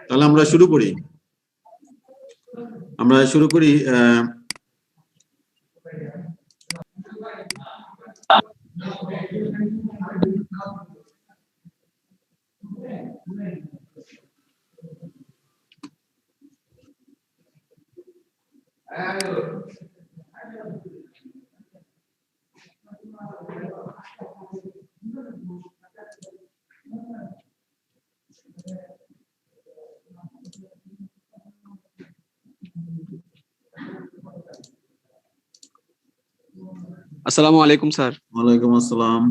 তাহলে আমরা শুরু করি আসসালামু আলাইকুম স্যার। ওয়ালাইকুম আসসালাম।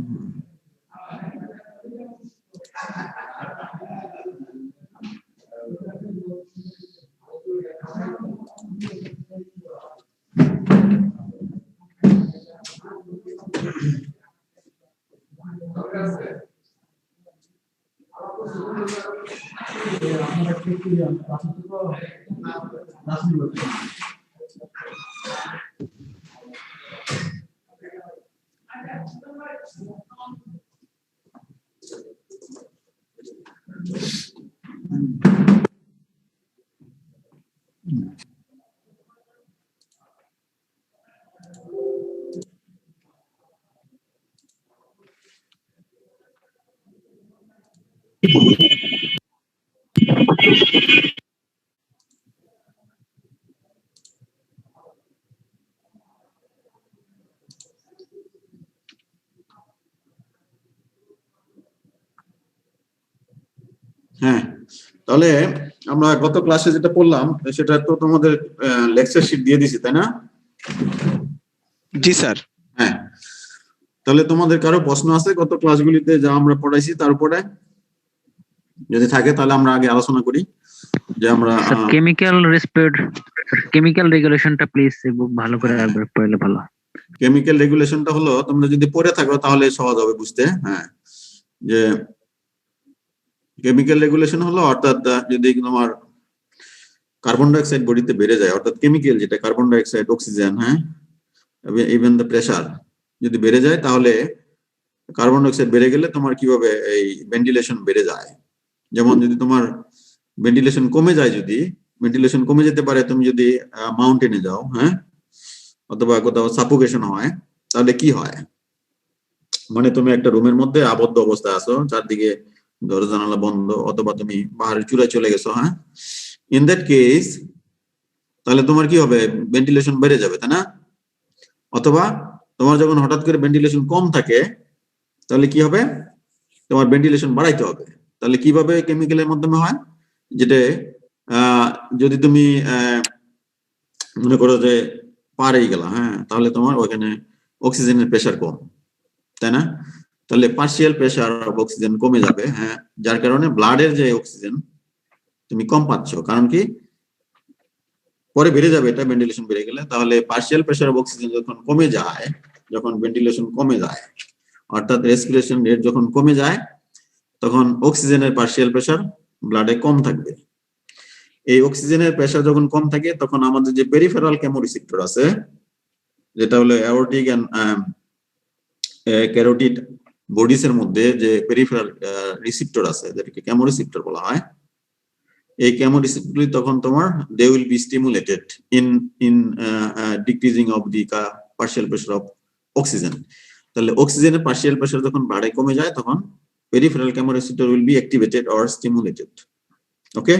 হ্যাঁ, তাহলে আমরা গত ক্লাসে যেটা পড়লাম সেটা তো তোমাদের লেকচার শিট দিয়ে দিছি, তাই না? জি স্যার। হ্যাঁ, তাহলে তোমাদের কারো প্রশ্ন আছে গত ক্লাসগুলিতে যা আমরা পড়াইছি তার উপরে? যদি থাকে তাহলে আমরা আগে আলোচনা করি যে আমরা কেমিক্যাল রেগুলেশনটা প্লিজ ভালো করে একবার পড়লে ভালো। কেমিক্যাল রেগুলেশনটা হলো, তোমরা যদি পড়ে থাকো তাহলে সহজ হবে বুঝতে। হ্যাঁ, যে কেমিক্যাল রেগুলেশন হলো অর্থাৎ যদি তোমার কার্বন ডাই অক্সাইড বডিতে বেড়ে যায়, অর্থাৎ কেমিক্যাল যেটা কার্বন ডাই অক্সাইড, অক্সিজেন, হ্যাঁ, ইভেন দ্য প্রেসার যদি বেড়ে যায়, তাহলে কার্বন ডাই অক্সাইড বেড়ে গেলে তোমার কিভাবে এই ভেন্টিলেশন বেড়ে যায়। যেমন যদি তোমার ভেন্টিলেশন কমে যায়, যদি ভেন্টিলেশন কমে যেতে পারে তুমি যদি মাউন্টেনে যাও, হ্যাঁ, অথবা কোথাও সাফোকেশন হয়, তাহলে কি হয়? মানে তুমি একটা রুমের মধ্যে আবদ্ধ অবস্থায় আছো, চারদিকে দরজা জানালা বন্ধ, অথবা তুমি পাহাড়ের চূড়ায় চলে গেছো, হ্যাঁ, ইন দ্যাট কেস তাহলে তোমার কি হবে? ভেন্টিলেশন বেড়ে যাবে, তাই না? অথবা তোমার যখন হঠাৎ করে ভেন্টিলেশন কম থাকে, তাহলে কি হবে? তোমার ভেন্টিলেশন বাড়াইতে হবে। তাহলে কিভাবে কেমিক্যালের মাধ্যমে হয়? যেটা যদি তুমি মনে করো যে পারেই গেলা, হ্যাঁ, তাহলে তোমার ওখানে অক্সিজেনের প্রেসার কম, তাই না? তাহলে পার্শিয়াল প্রেসার অফ অক্সিজেন কমে যাবে, হ্যাঁ, যার কারণে ব্লাডের যে অক্সিজেন তুমি কম পাচ্ছ। কারণ কি? পরে বেড়ে যাবে এটা ভেন্টিলেশন বেড়ে গেলে। তাহলে পার্শিয়াল প্রেসার অফ অক্সিজেন যখন কমে যায়, যখন ভেন্টিলেশন কমে যায়, অর্থাৎ রেসপিরেশন রেট যখন কমে যায়, তখন অক্সিজেনের পার্শিয়াল প্রেসার ব্লাডে কম থাকবে। এই অক্সিজেনের প্রেসার যখন কম থাকে, তখন আমাদের যে পেরিফেরাল কেমোরিসেপ্টর আছে, যেটা হলো অ্যাওর্টিক এন্ড ক্যারোটিড বডিস এর মধ্যে যে পেরিফেরাল রিসেপ্টর আছে, যেটাকে কেমোরিসেপ্টর বলা হয়, এই কেমোরিসেপ্টরগুলি তখন তোমার they will be stimulated in decreasing of the partial pressure of oxygen. তাহলে অক্সিজেনের পার্শিয়াল প্রেসার যখন বাড়ে কমে যায়, তখন peripheral chemoreceptor will be activated or stimulated. Okay,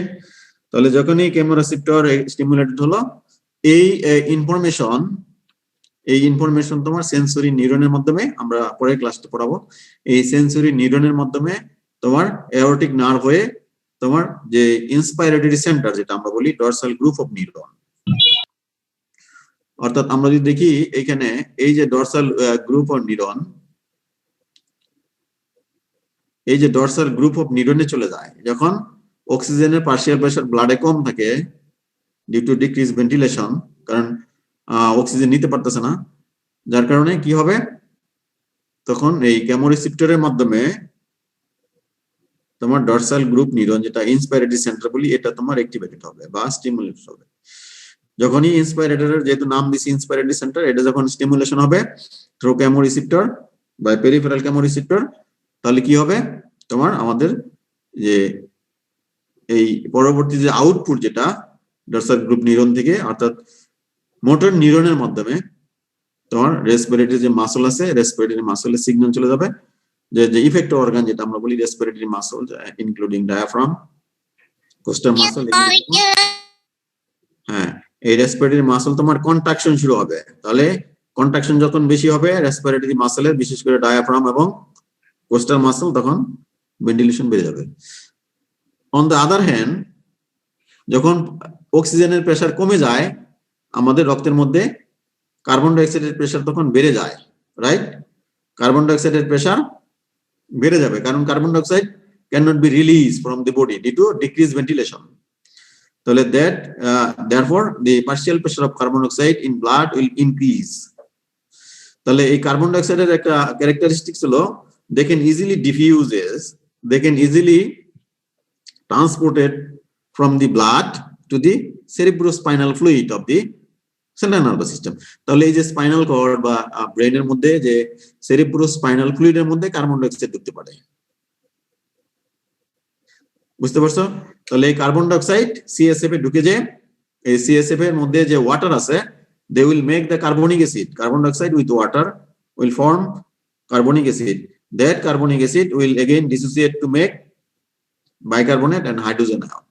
তাহলে যখনই কেমোরিসেপ্টর স্টিমুলেটেড হলো, এই ইনফরমেশন তোমার সেন্সরি নিউরনের মাধ্যমে, আমরা পরের ক্লাসে পড়াবো, এই সেন্সরি নিউরনের মাধ্যমে তোমার অ্যাওর্টিক নার্ভ হয়ে তোমার যে ইন্সপাইরেটরি সেন্টার, যেটা আমরা বলি ডরসাল গ্রুপ অফ নিউরন, অর্থাৎ আমরা যদি দেখি এখানে এই যে ডরসাল গ্রুপ অফ নিউরন, এই যে ডরসাল গ্রুপ অফ নিউরনে চলে যায় যখন অক্সিজেনের পার্শিয়াল প্রেসার ব্লাডে কম থাকে ডিউ টু ডিক্রিজ ভেন্টিলেশন, কারণ অক্সিজেন নিতে পারতেছে না, যার কারণে কি হবে? তখন এই কেমোরিসেপ্টরের মাধ্যমে তোমার ডরসাল গ্রুপ নিউরন, যেটা ইন্সপাইরেটরি সেন্টার বলি, এটা তোমার অ্যাক্টিভেটেড হবে বা স্টিমুলেট হবে। যখনই ইন্সপাইরেটরের, যেহেতু নাম দিছি ইন্সপাইরেটরি সেন্টার, এটা যখন স্টিমুলেশন হবে থ্রু কেমোরিসেপ্টর বা পেরিফেরাল কেমোরিসেপ্টর, তাহলে কি হবে? তোমার আমাদের যে এই পরবর্তী যে আউটপুট যেটা ডরসাল গ্রুপ নিউরন থেকে অর্থাৎ মোটর নিউরনের মাধ্যমে তোমার রেসপিরেটরি যে মাসল আছে রেসপিরেটরি মাসলের সিগন্যাল চলে যাবে যে ইফেক্টিভ অর্গান যেটা আমরা বলি respiratory muscle including diaphragm coastal muscle. হ্যাঁ, এই রেসপিরেটরি মাসল তোমার কন্ট্রাকশন শুরু হবে, তাহলে কন্ট্রাকশন যখন বেশি হবে রেসপিরেটরি মাসলের বিশেষ করে ডায়াফ্রাম এবং কোস্টাল মাসল তখন ভেন্টিলেশন বেড়ে যাবে। অন দ্য আদার হ্যান্ড যখন অক্সিজেনের প্রেসার কমে যায় আমাদের রক্তের মধ্যে কার্বন ডাইঅক্সাইডের প্রেসার তখন বেড়ে যায়, রাইট? কার্বন ডাইঅক্সাইডের প্রেসার বেড়ে যাবে কারণ carbon dioxide cannot be released from the body due to decreased ventilation. তাহলে therefore the partial pressure of carbon dioxide in blood will increase. তাহলে এই কার্বন ডাইঅক্সাইডের একটা ক্যারেক্টারিস্টিক্স হলো they can easily diffuses, they can easily transported from the blood to the cerebrospinal fluid of the central nervous system. তাহলে এই যে spinal cord বা ব্রেনের মধ্যে যে সেরিব্রোস্পাইনাল ফ্লুইডের মধ্যে কার্বন ডাইঅক্সাইড ঢুকতে পারে, বুঝতে পারছো? তাহলে এই কার্বন ডাইঅক্সাইড সিএসএফ এ ঢুকে যে এই সিএসএফ এর মধ্যে যে ওয়াটার আছে they will make the carbonic acid, carbon dioxide with water will form carbonic acid, that carbonic acid will again dissociate to make bicarbonate and hydrogen ion.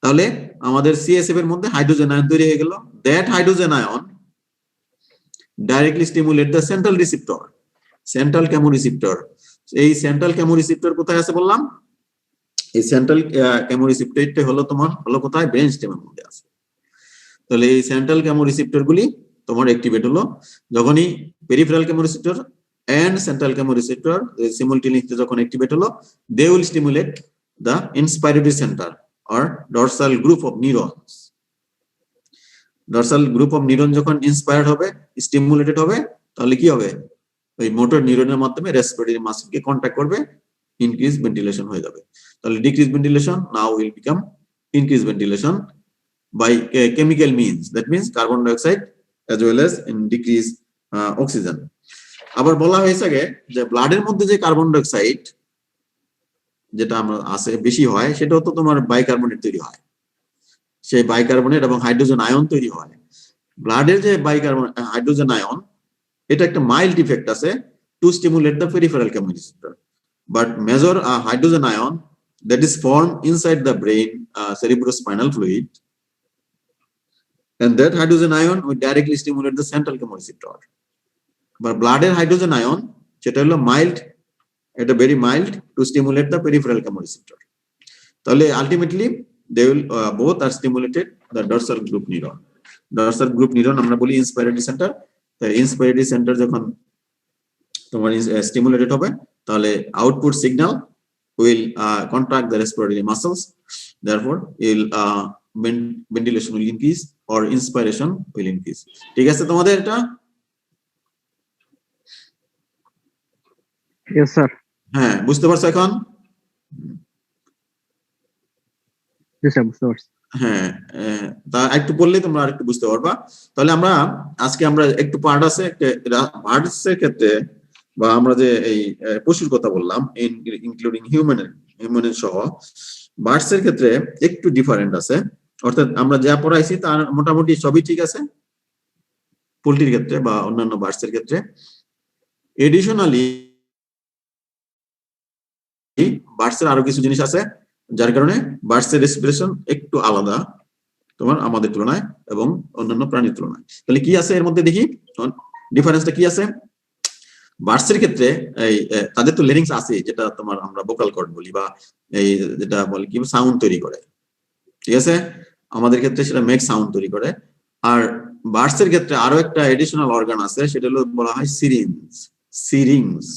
তাহলে আমাদের CSF এর মধ্যে হাইড্রোজেন আয়ন তৈরি হয়ে গেল, that hydrogen ion directly stimulate the central receptor, central chemoreceptor. এই central chemoreceptor কোথায় আছে বললাম? এই সেন্ট্রাল কেমোরিসেপ্টরটা হলো তোমার হলো কোথায়? ব্রেন স্টেমের মধ্যে আছে। তাহলে এই সেন্ট্রাল কেমোরিসেপ্টর গুলি তোমার অ্যাক্টিভেট হলো যখনই peripheral chemoreceptor and central chemoreceptor simultaneously যখন অ্যাক্টিভেট হলো they will stimulate the inspiratory centre or dorsal group of neurons. dorsal group of neuron যখন ইন্সপায়ার্ড হবে স্টিমুলেটেড হবে তাহলে কি হবে? ওই মোটর নিউরনের মাধ্যমে রেসপিরেটরি মাসলকে কন্টাক্ট করবে, ইনক্রিজ ভেন্টিলেশন হয়ে যাবে। তাহলে decrease ventilation now will become increase ventilation by chemical means, that means carbon dioxide as well as in decrease oxygen. আবার বলা হয়েছে যে ব্লাডের মধ্যে যে কার্বন ডাইঅক্সাইড যেটা আমরা আছে বেশি হয় সেটা তো তোমার বাইকার্বনেট তৈরি হয়, সেই বাইকার্বনেট এবং হাইড্রোজেন আয়ন তৈরি হয়। ব্লাডের যে বাইকার্বনেট হাইড্রোজেন আয়ন এটা একটা মাইল্ড ইফেক্ট আছে to stimulate the peripheral chemoreceptor, but major hydrogen ion that is formed inside the brain cerebrospinal fluid, and that hydrogen ion will directly stimulate the central chemoreceptor. But blooded hydrogen ion যেটা হলো mild, এটা very mild to stimulate the peripheral chemoreceptor. তাহলে ultimately they will both are stimulated the dorsal group neuron. Dorsal group neuron আমরা বলি ইন্সপাইরেটরি centre. তাই ইন্সপাইরেটরি centre যখন তোমার stimulated হবে তাহলে output signal will contract the respiratory muscles, therefore ventilation will increase or inspiration will increase. ঠিক আছে তোমাদের এটা? Yes sir. হ্যাঁ, বুঝতে পারছো এখন? Yes sir, বুঝতে পারছি। হ্যাঁ, তা একটু পড়লে তোমরা আরেকটু বুঝতে পারবা। তাহলে আজকে আমরা একটু পার্টসের ক্ষেত্রে বা আমরা যে এই পশুর কথা বললাম ইনক্লুডিং হিউম্যান সহ বার্ডস এর ক্ষেত্রে একটু ডিফারেন্ট আছে, অর্থাৎ আমরা যা পড়াইছি তার মোটামুটি সবই ঠিক আছে পোল্ট্রির ক্ষেত্রে বা অন্যান্য বার্ডস এর ক্ষেত্রে। এডিশনালি বার্ডস এর আরো কিছু জিনিস আছে যার কারণে বার্ডস এর রেসপিরেশন একটু আলাদা তোমার আমাদের তুলনায় এবং অন্যান্য প্রাণীর তুলনায়। তাহলে কি আছে এর মধ্যে দেখি ডিফারেন্সটা কি আছে। বার্ডসের ক্ষেত্রে এই তাদের তো লেরিংস আছে যেটা তোমার আমরা ভোকাল কর্ড বলি বা এই যেটা বলে কি সাউন্ড তৈরি করে, ঠিক আছে? আমাদের ক্ষেত্রে সেটা মেক সাউন্ড তৈরি করে। আর বার্ডসের ক্ষেত্রে আরো একটা এডিশনাল অর্গান আছে সেটা হলো বলা হয় সিরিংস।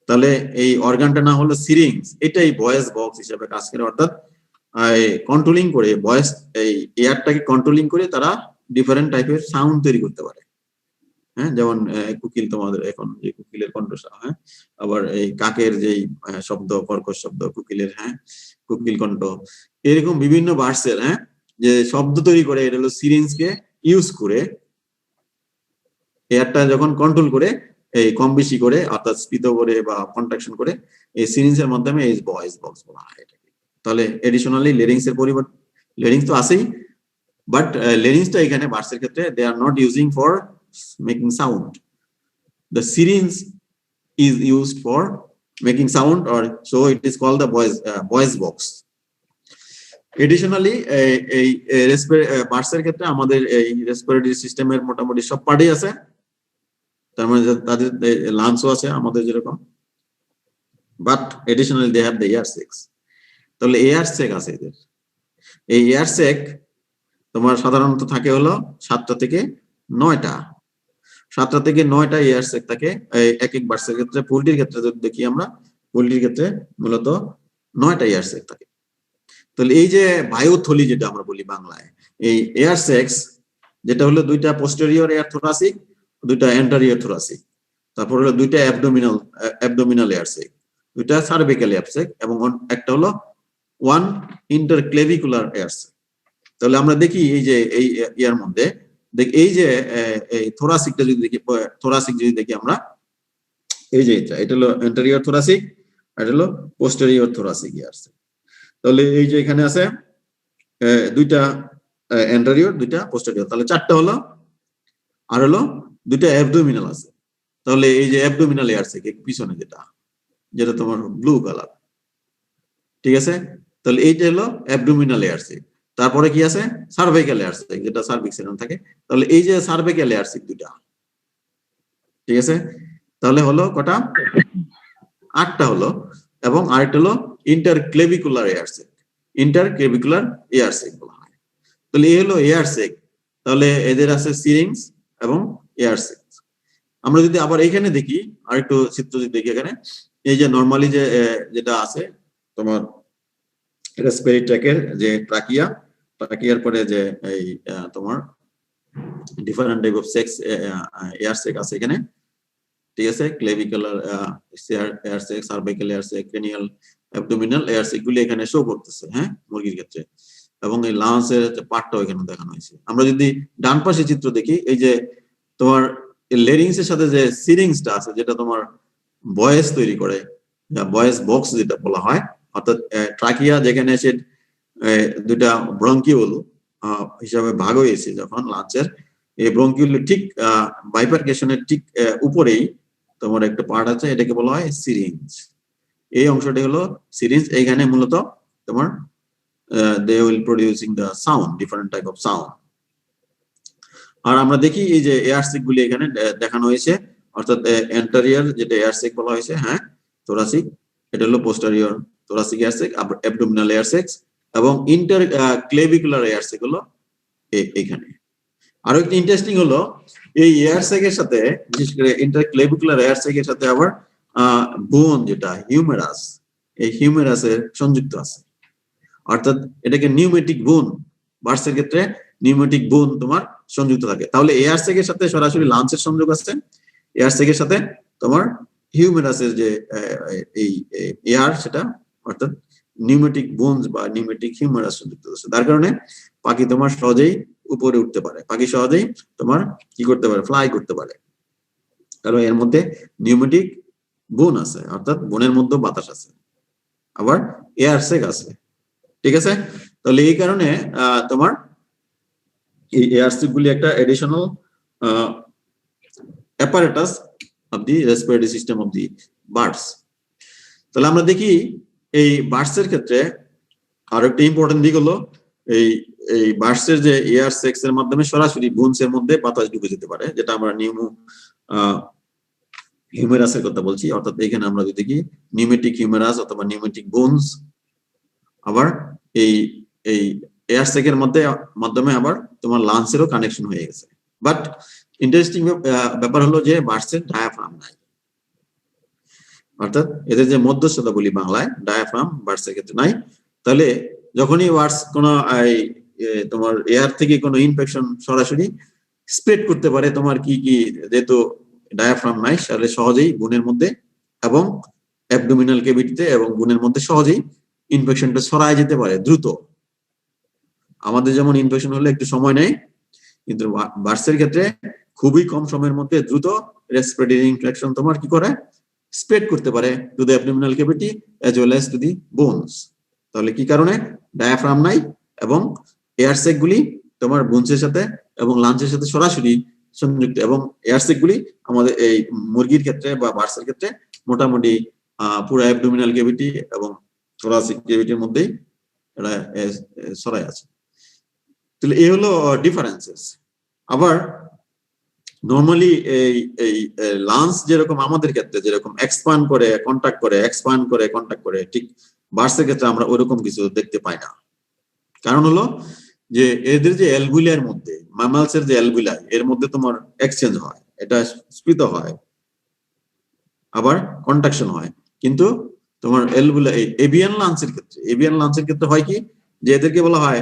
তাহলে এই অর্গানটা না হলো সিরিংস, এটাই ভয়েস বক্স হিসেবে কাজ করে, অর্থাৎ কন্ট্রোলিং করে ভয়েস এই এয়ারটাকে কন্ট্রোলিং করে তারা ডিফারেন্ট টাইপের সাউন্ড তৈরি করতে পারে। হ্যাঁ, যেমন কোকিল তোমাদের এখন যে কোকিলের কণ্ঠস্বর, হ্যাঁ, আবার এই কাকের যেই শব্দ কর্কশ শব্দ কোকিলের, হ্যাঁ, কোকিল কণ্ঠ, এরকম বিভিন্ন বার্ডসের যে শব্দ তৈরি করে এটা হলো সিরিঞ্জকে ইউজ করে এয়ারটা যখন কন্ট্রোল করে এই কম বেশি করে অর্থাৎ স্পিত করে বা কন্ট্রাকশন করে এই সিরিঞ্জের মাধ্যমে এই ভয়েস বক্স বলা হয় এটাকে। তাহলে এডিশনালি লেরিংস এর পরিবর্তে লেরিংস তো আছেই, বাট লেরিংসটা এখানে বার্ডসের ক্ষেত্রে they are not using for making sound, the syrinx is used for making sound, or so it is called the voice box. Additionally, এই বার্ডসের ক্ষেত্রে আমাদের এই রেসপিরেটরি সিস্টেমের মোটামুটি সব পার্টই আছে, তার মানে তাদের লাংসও আছে আমাদের যেরকম, but additionally they have the air sacs. তাহলে এয়ার সেক আছে এদের। এই এয়ার সেক তোমার সাধারণত থাকে হলো 7টা থেকে 9টা, 7টা থেকে 9টা এয়ার সেক থাকে এক এক বার্ডসের ক্ষেত্রে। পোল্ট্রির ক্ষেত্রে যদি দেখি আমরা, পোল্ট্রির ক্ষেত্রে মূলত 9টা এয়ার সেক থাকে। তাহলে এই যে বায়ুথলি যেটা আমরা বলি বাংলায়, এই এয়ার সেক্স যেটা হলো 2টা পোস্টেরিয়র এয়ার থোরাসিক, 2টা এন্টারিয়র থোরাসিক, তারপর হলো 2টা অ্যাবডোমিনাল এয়ার সেক, 2টা সার্ভিক্যাল এয়ার সেক, এবং একটা হলো 1 ইন্টারক্লেভিকুলার এয়ার সেক। তাহলে আমরা দেখি এই যে এই ইয়ার মধ্যে এই যে এই থোরাসিকটা যদি দেখি, থোরাসিক যদি দেখি আমরা, এই যে এটা হলো এন্টারিয়র থোরাসিক, এটা হলো পোস্টেরিয়র থোরাসিক এয়ার সেক। তাহলে এই যে এখানে আছে 2টা এন্টারিয়র, 2টা পোস্টেরিয়র, তাহলে 4টা হলো, আর হলো 2টা অ্যাবডোমিনাল আছে। তাহলে এই যে অ্যাবডোমিনাল এয়ার সেক পিছনে যেটা তোমার ব্লু কালার, ঠিক আছে। তাহলে এইটা হলো অ্যাবডোমিনাল এয়ার সেক। তারপরে কি আছে? সার্ভাইকাল এয়ার সেক, যেটা সার্ভিক্স এর থাকে। তাহলে এই যে সার্ভাইকাল এয়ার সেক 2টা, ঠিক আছে। তাহলে হলো কটা? 8টা হলো। এবং আরেকটা হলো ইন্টারক্লেভিকুলার এয়ার সেক, ইন্টারক্লেভিকুলার এয়ার সেক বলা হয়। তাহলে এই হলো এয়ার সেক। তাহলে এদের আছে সিরিংস এবং এয়ার সেক। আমরা যদি আবার এইখানে দেখি, আরেকটু চিত্র যদি দেখি এখানে, এই যে নরমালি যেটা আছে তোমার রেসপিরেটরি ট্র্যাকের যে ট্রাকিয়ার পরে যে এই তোমার different type of sacs air sac আছে এখানে, ঠিক আছে। Clavicular air sac, cervical air sac, cranial, abdominal air sac গুলি এখানে শো করতেছে, হ্যাঁ, মুরগির ক্ষেত্রে। এবং এই লাঞ্চের পার্টটাও এখানে দেখানো হয়েছে। আমরা যদি ডান পাশে চিত্র দেখি, এই যে তোমার লেরিংস এর সাথে যে সিরিংসটা আছে, যেটা তোমার ভয়েস তৈরি করে, ভয়েস বক্স যেটা বলা হয়, অর্থাৎ ট্রাকিয়া যেখানে এসে 2টা ব্রঙ্কিউল হিসাবে ভাগ হয়েছে যখন লাঞ্চের, এই ব্রঙ্কিউল ঠিক বাইফার্কেশনের ঠিক উপরেই তোমার একটা পার্ট আছে, এটাকে বলা হয় সিরিঞ্জ। এই অংশটা হলো সিরিঞ্জ। এইখানে মূলত তোমার they will producing the sound, different type of sound. আর আমরা দেখি এই যে এয়ার সেক গুলি এখানে দেখানো হয়েছে, অর্থাৎ এন্টারিয়র যেটা এয়ার সেক বলা হয়েছে, হ্যাঁ, থোরাসিক, এটা হলো পোস্টেরিয়র থোরাসিক এয়ার সেক, অ্যাবডোমিনাল এয়ার সেক, এবং ইন্টারক্লেভিকুলার এয়ার সেক হলো এইখানে। আরো একটা ইন্টারেস্টিং হলো, এই এয়ার সেকের সাথে, বিশেষ করে ইন্টারক্লেভিকুলার এয়ার সেকের সাথে আবার বোন যেটা হিউমেরাস, এই হিউমেরাসের সংযুক্ত আছে। অর্থাৎ এটাকে নিউমেটিক বোন, বার্ডসের ক্ষেত্রে নিউমেটিক বোন তোমার সংযুক্ত থাকে। তাহলে এয়ার সেকের সাথে সরাসরি লাঞ্চের সংযোগ আছে, এয়ার সেকের সাথে তোমার হিউমেরাসের যে এই এয়ার, সেটা অর্থাৎ নিউমেটিক বোনস বা নিউমেটিক হিউমেরাস সংযুক্ত আছে। তার কারণে পাখি তোমার সহজেই উপরে উঠতে পারে, পাখি সহজেই তোমার কি করতে পারে, ফ্লাই করতে পারে, কারণ এর মধ্যে নিউমেটিক বোন আছে, অর্থাৎ বোনের মধ্যে বাতাস আছে, আবার এয়ার সেক আছে, ঠিক আছে। তাহলে এই কারণে তোমার এই এয়ার সেক গুলি একটা additional apparatus of the respiratory system of the birds. তাহলে আমরা দেখি এই বার্ডসের ক্ষেত্রে আরো একটা ইম্পর্টেন্ট দিক হলো, এই বার্ডসের যে এয়ার সেক্স এর মাধ্যমে সরাসরি বোনস এর মধ্যে বাতাস ঢুকে যেতে পারে, যেটা আমরা হিউমেরাসের কথা বলছি। অর্থাৎ এখানে আমরা যদি দেখি নিউমেটিক হিউমেরাস অথবা নিউমেটিক বোনস, আবার এই এয়ার সেকের মাধ্যমে আবার তোমার লাঞ্চেরও কানেকশন হয়ে গেছে। বাট ইন্টারেস্টিং ব্যাপার হলো যে বার্ডসের ডায়াফ্রাম নাই, অর্থাৎ এদের যে মধ্যস্থতা বলি বাংলায়, ডায়াফ্রাম বার্ডসের ক্ষেত্রে নাই। তাহলে যখনই বার্ডস কোনো তোমার এয়ার থেকে কোনো ইনফেকশন সরাসরি স্প্রেড করতে পারে, তোমার কি যেহেতু ডায়াফ্রাম নাই, তাহলে সহজেই বুনের মধ্যে এবং অ্যাবডোমিনাল ক্যাভিটিতে এবং বুনের মধ্যে সহজেই ইনফেকশনটা ছড়ায় যেতে পারে দ্রুত। আমাদের যেমন ইনফেকশন হলে একটু সময় নেয়, কিন্তু বার্ডসের ক্ষেত্রে খুবই কম সময়ের মধ্যে দ্রুত রেসপিরেটরি ইনফেকশন তোমার কি করে, স্প্রেড করতে পারে to the abdominal cavity as well as to the bones. তাহলে কি কারণে? ডায়াফ্রাম নাই এবং এয়ার সেক গুলি তোমার বুনসের সাথে এবং লাঞ্চের সাথে সরাসরি সংযুক্ত, এবং এয়ার সেক গুলি আমাদের এই মুরগির ক্ষেত্রে বা বার্ডসের ক্ষেত্রে মোটামুটি পুরো অ্যাবডোমিনাল ক্যাভিটি এবং থোরাসিক ক্যাভিটির মধ্যেই এটা ছড়াই আছে। তাহলে এই হলো ডিফারেন্সেস। আবার নর্মালি এই লাঞ্চ যেরকম আমাদের ক্ষেত্রে যেরকম এক্সপান্ড করে কন্টাক্ট করে, এক্সপান্ড করে কন্টাক্ট করে, ঠিক বার্ডসের ক্ষেত্রে আমরা ওইরকম কিছু দেখতে পাই না। কারণ হলো যে এদের যে অ্যালভিউলার মধ্যে, ম্যামালসের যে অ্যালভিউলাই, এর মধ্যে তোমার এক্সচেঞ্জ হয়, এটা স্ফীত হয়, আবার কন্ট্রাকশন হয়। কিন্তু তোমার অ্যালভিউলাই এভিয়ান লাঞ্চের ক্ষেত্রে হয় কি, যে এদেরকে বলা হয়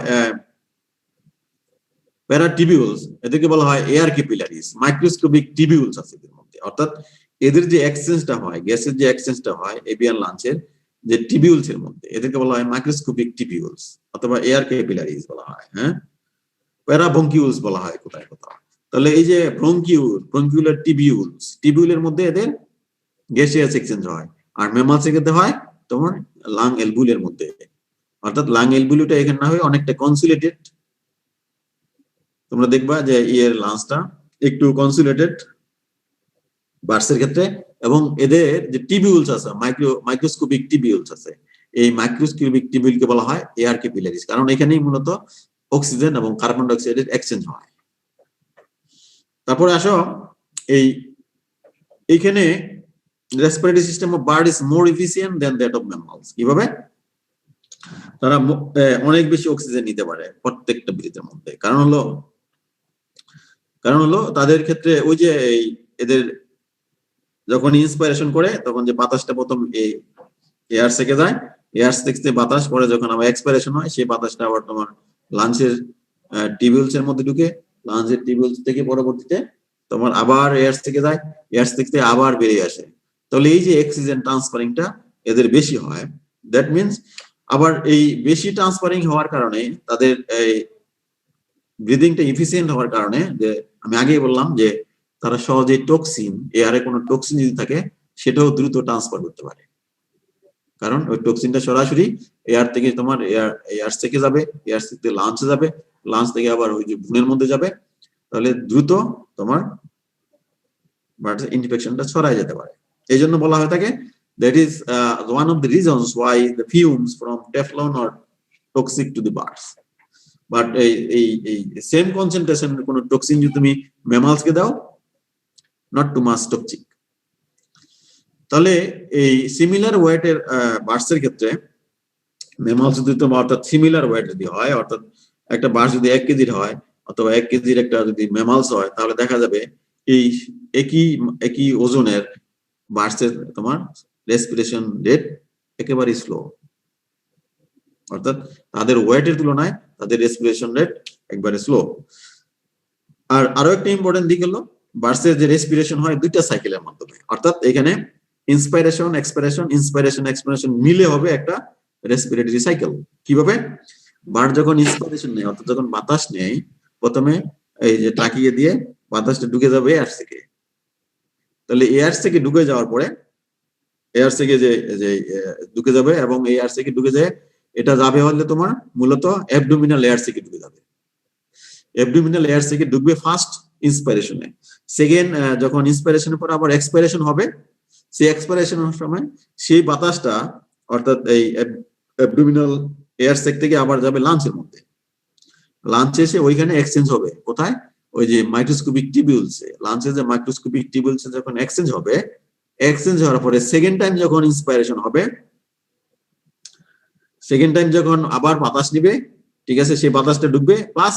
প্যারাটিবিউলস, এদেরকে বলা হয় এয়ার ক্যাপিলারিস, মাইক্রোস্কোপিক টিবিউলস আছে এদের মধ্যে। অর্থাৎ এদের যে এক্সচেঞ্জটা হয়, গ্যাসের যে এক্সচেঞ্জটা হয় এভিয়ান লাঞ্চের যে টিবিউলস এর মধ্যে, এদেরকে বলা হয় মাইক্রোস্কোপিক টিবিউলস অথবা এয়ার ক্যাপিলারিস বলা হয়, হ্যাঁ, প্যারাব্রঙ্কিউলস বলা হয় কোথায় কোথাও। তাহলে এই যে ব্রঙ্কিউলার টিবিউলের মধ্যে এদের গ্যাসিয়াস এক্সচেঞ্জ হয়, আর ম্যামালসের ক্ষেত্রে হয় তোমার লাং এলভিউলের মধ্যে। অর্থাৎ লাং এলভিউলটা এখানে না হয়ে অনেকটা কনসুলেটেড, তোমরা দেখবা যে এর লাঞ্চটা একটু কনসুলেটেড বার্ডসের ক্ষেত্রে, এবং এদের যে টিবিউলস আছে মাইক্রোস্কোপিক টিবিউলস আছে, এই মাইক্রোস্কোপিক টিবিউলকে বলা হয় এয়ার ক্যাপিলারিস, কারণ এখানেই মূলত অক্সিজেন এবং কার্বন ডাই অক্সাইডের এক্সচেঞ্জ হয়। তারপরে আসো এইখানে respiratory system of bird is more efficient than that of mammals. কিভাবে? তারা অনেক বেশি অক্সিজেন নিতে পারে প্রত্যেকটা ব্রিথের মধ্যে। কারণ হলো তাদের ক্ষেত্রে ওই যে এদের যখন ইন্সপাইরেশন করে তখন যে বাতাসটা প্রথম এই এয়ার সেকে যায়, এয়ার সেক থেকে বাতাস পরে যখন আবার এক্সপাইরেশন হয়, সেই বাতাসটা আবার তোমার লাঞ্চের টিবিউলস এর মধ্যে ঢুকে, লাঞ্চের টিবিউলস থেকে পরবর্তীতে তোমার আবার এয়ার থেকে যায়, এয়ার সেক থেকে আবার বেরিয়ে আসে। তাহলে এই যে অক্সিজেন ট্রান্সফারিংটা এদের বেশি হয়, দ্যাট মিনস আবার এই বেশি ট্রান্সফারিং হওয়ার কারণে তাদের এই ব্রিদিংটা এফিসিয়েন্ট হওয়ার কারণে, যে আমি আগেই বললাম যে তারা সহজে টক্সিন, এয়ারে কোনো টক্সিন যদি থাকে সেটাও দ্রুত ট্রান্সফার করতে পারে, কারণ ওই টক্সিনটা সরাসরি এয়ার থেকে তোমার এয়ার থেকে যাবে, এয়ার থেকে লাঞ্চে যাবে, লাঞ্চ থেকে আবার ওই যে বুনের মধ্যে যাবে, তাহলে দ্রুত তোমার ইনফেকশনটা ছড়াই যেতে পারে। এই জন্য বলা হয়ে থাকে that is one of the reasons why the fumes from Teflon are toxic to the birds. But এই সেম কনসেন্ট্রেশন কোন টক্সিন যদি তুমি ম্যামালসকে দাও, নট টু মাচ টক্সিক। তাহলে এই সিমিলার ওয়েটের বার্ডসের ক্ষেত্রে ম্যামালস যদি তোমার অর্থাৎ সিমিলার ওয়েট যদি হয়, অর্থাৎ একটা বার্ড যদি 1 কেজির হয় অথবা 1 কেজির একটা যদি ম্যামালস হয়, তাহলে দেখা যাবে এই একই ওজনের বার্ডসের তোমার রেসপিরেশন রেট একেবারে স্লো, অর্থাৎ তাদের ওয়েটের তুলনায় তাদের রেসপিরেশন রেট একবারে স্লো। আর আরো একটা ইম্পর্টেন্ট দিক হলো বার্ডসের যে রেসপিরেশন হয় দুইটা সাইকেলের মাধ্যমে, অর্থাৎ এখানে ইন্সপাইরেশন এক্সপিরেশন মিলে হবে একটা রেসপিরেটরি সাইকেল। কিভাবে? বার্ড যখন ইন্সপাইরেশন নেয়, অর্থাৎ যখন বাতাস নেয়, প্রথমে এই যে টাকিয়ে দিয়ে বাতাসটা ঢুকে যাবে এয়ার থেকে, তাহলে এয়ার থেকে ঢুকে যাওয়ার পরে এয়ার থেকে যে ঢুকে যাবে, এবং এয়ার থেকে ঢুকে যায় এটা যাবে হলে তোমার মূলত অ্যাবডোমিনাল এয়ার থেকে ঢুকে যাবে, অ্যাবডোমিনাল এয়ার থেকে ঢুকবে ফার্স্ট ইন্সপাইরেশনে, সেকেন্ড যখন ইন্সপাইরেশনের পর আবার এক্সপাইরেশন হবে, সেই এক্সপাইরেশনের সময় সেই বাতাসটা অর্থাৎ এই অ্যাবডোমিনাল এয়ার সেক থেকে আবার যাবে লাঞ্চের মধ্যে, লাঞ্চে এসে ওইখানে এক্সচেঞ্জ হবে কোথায়? ওই যে মাইক্রোস্কোপিক টিবিউলসে, লাঞ্চে যে মাইক্রোস্কোপিক টিবিউলসে যখন এক্সচেঞ্জ হবে, এক্সচেঞ্জ হওয়ার পরে সেকেন্ড টাইম যখন ইন্সপাইরেশন হবে, সেকেন্ড টাইম যখন আবার বাতাস নিবে, ঠিক আছে, সেই বাতাসটা ঢুকবে, প্লাস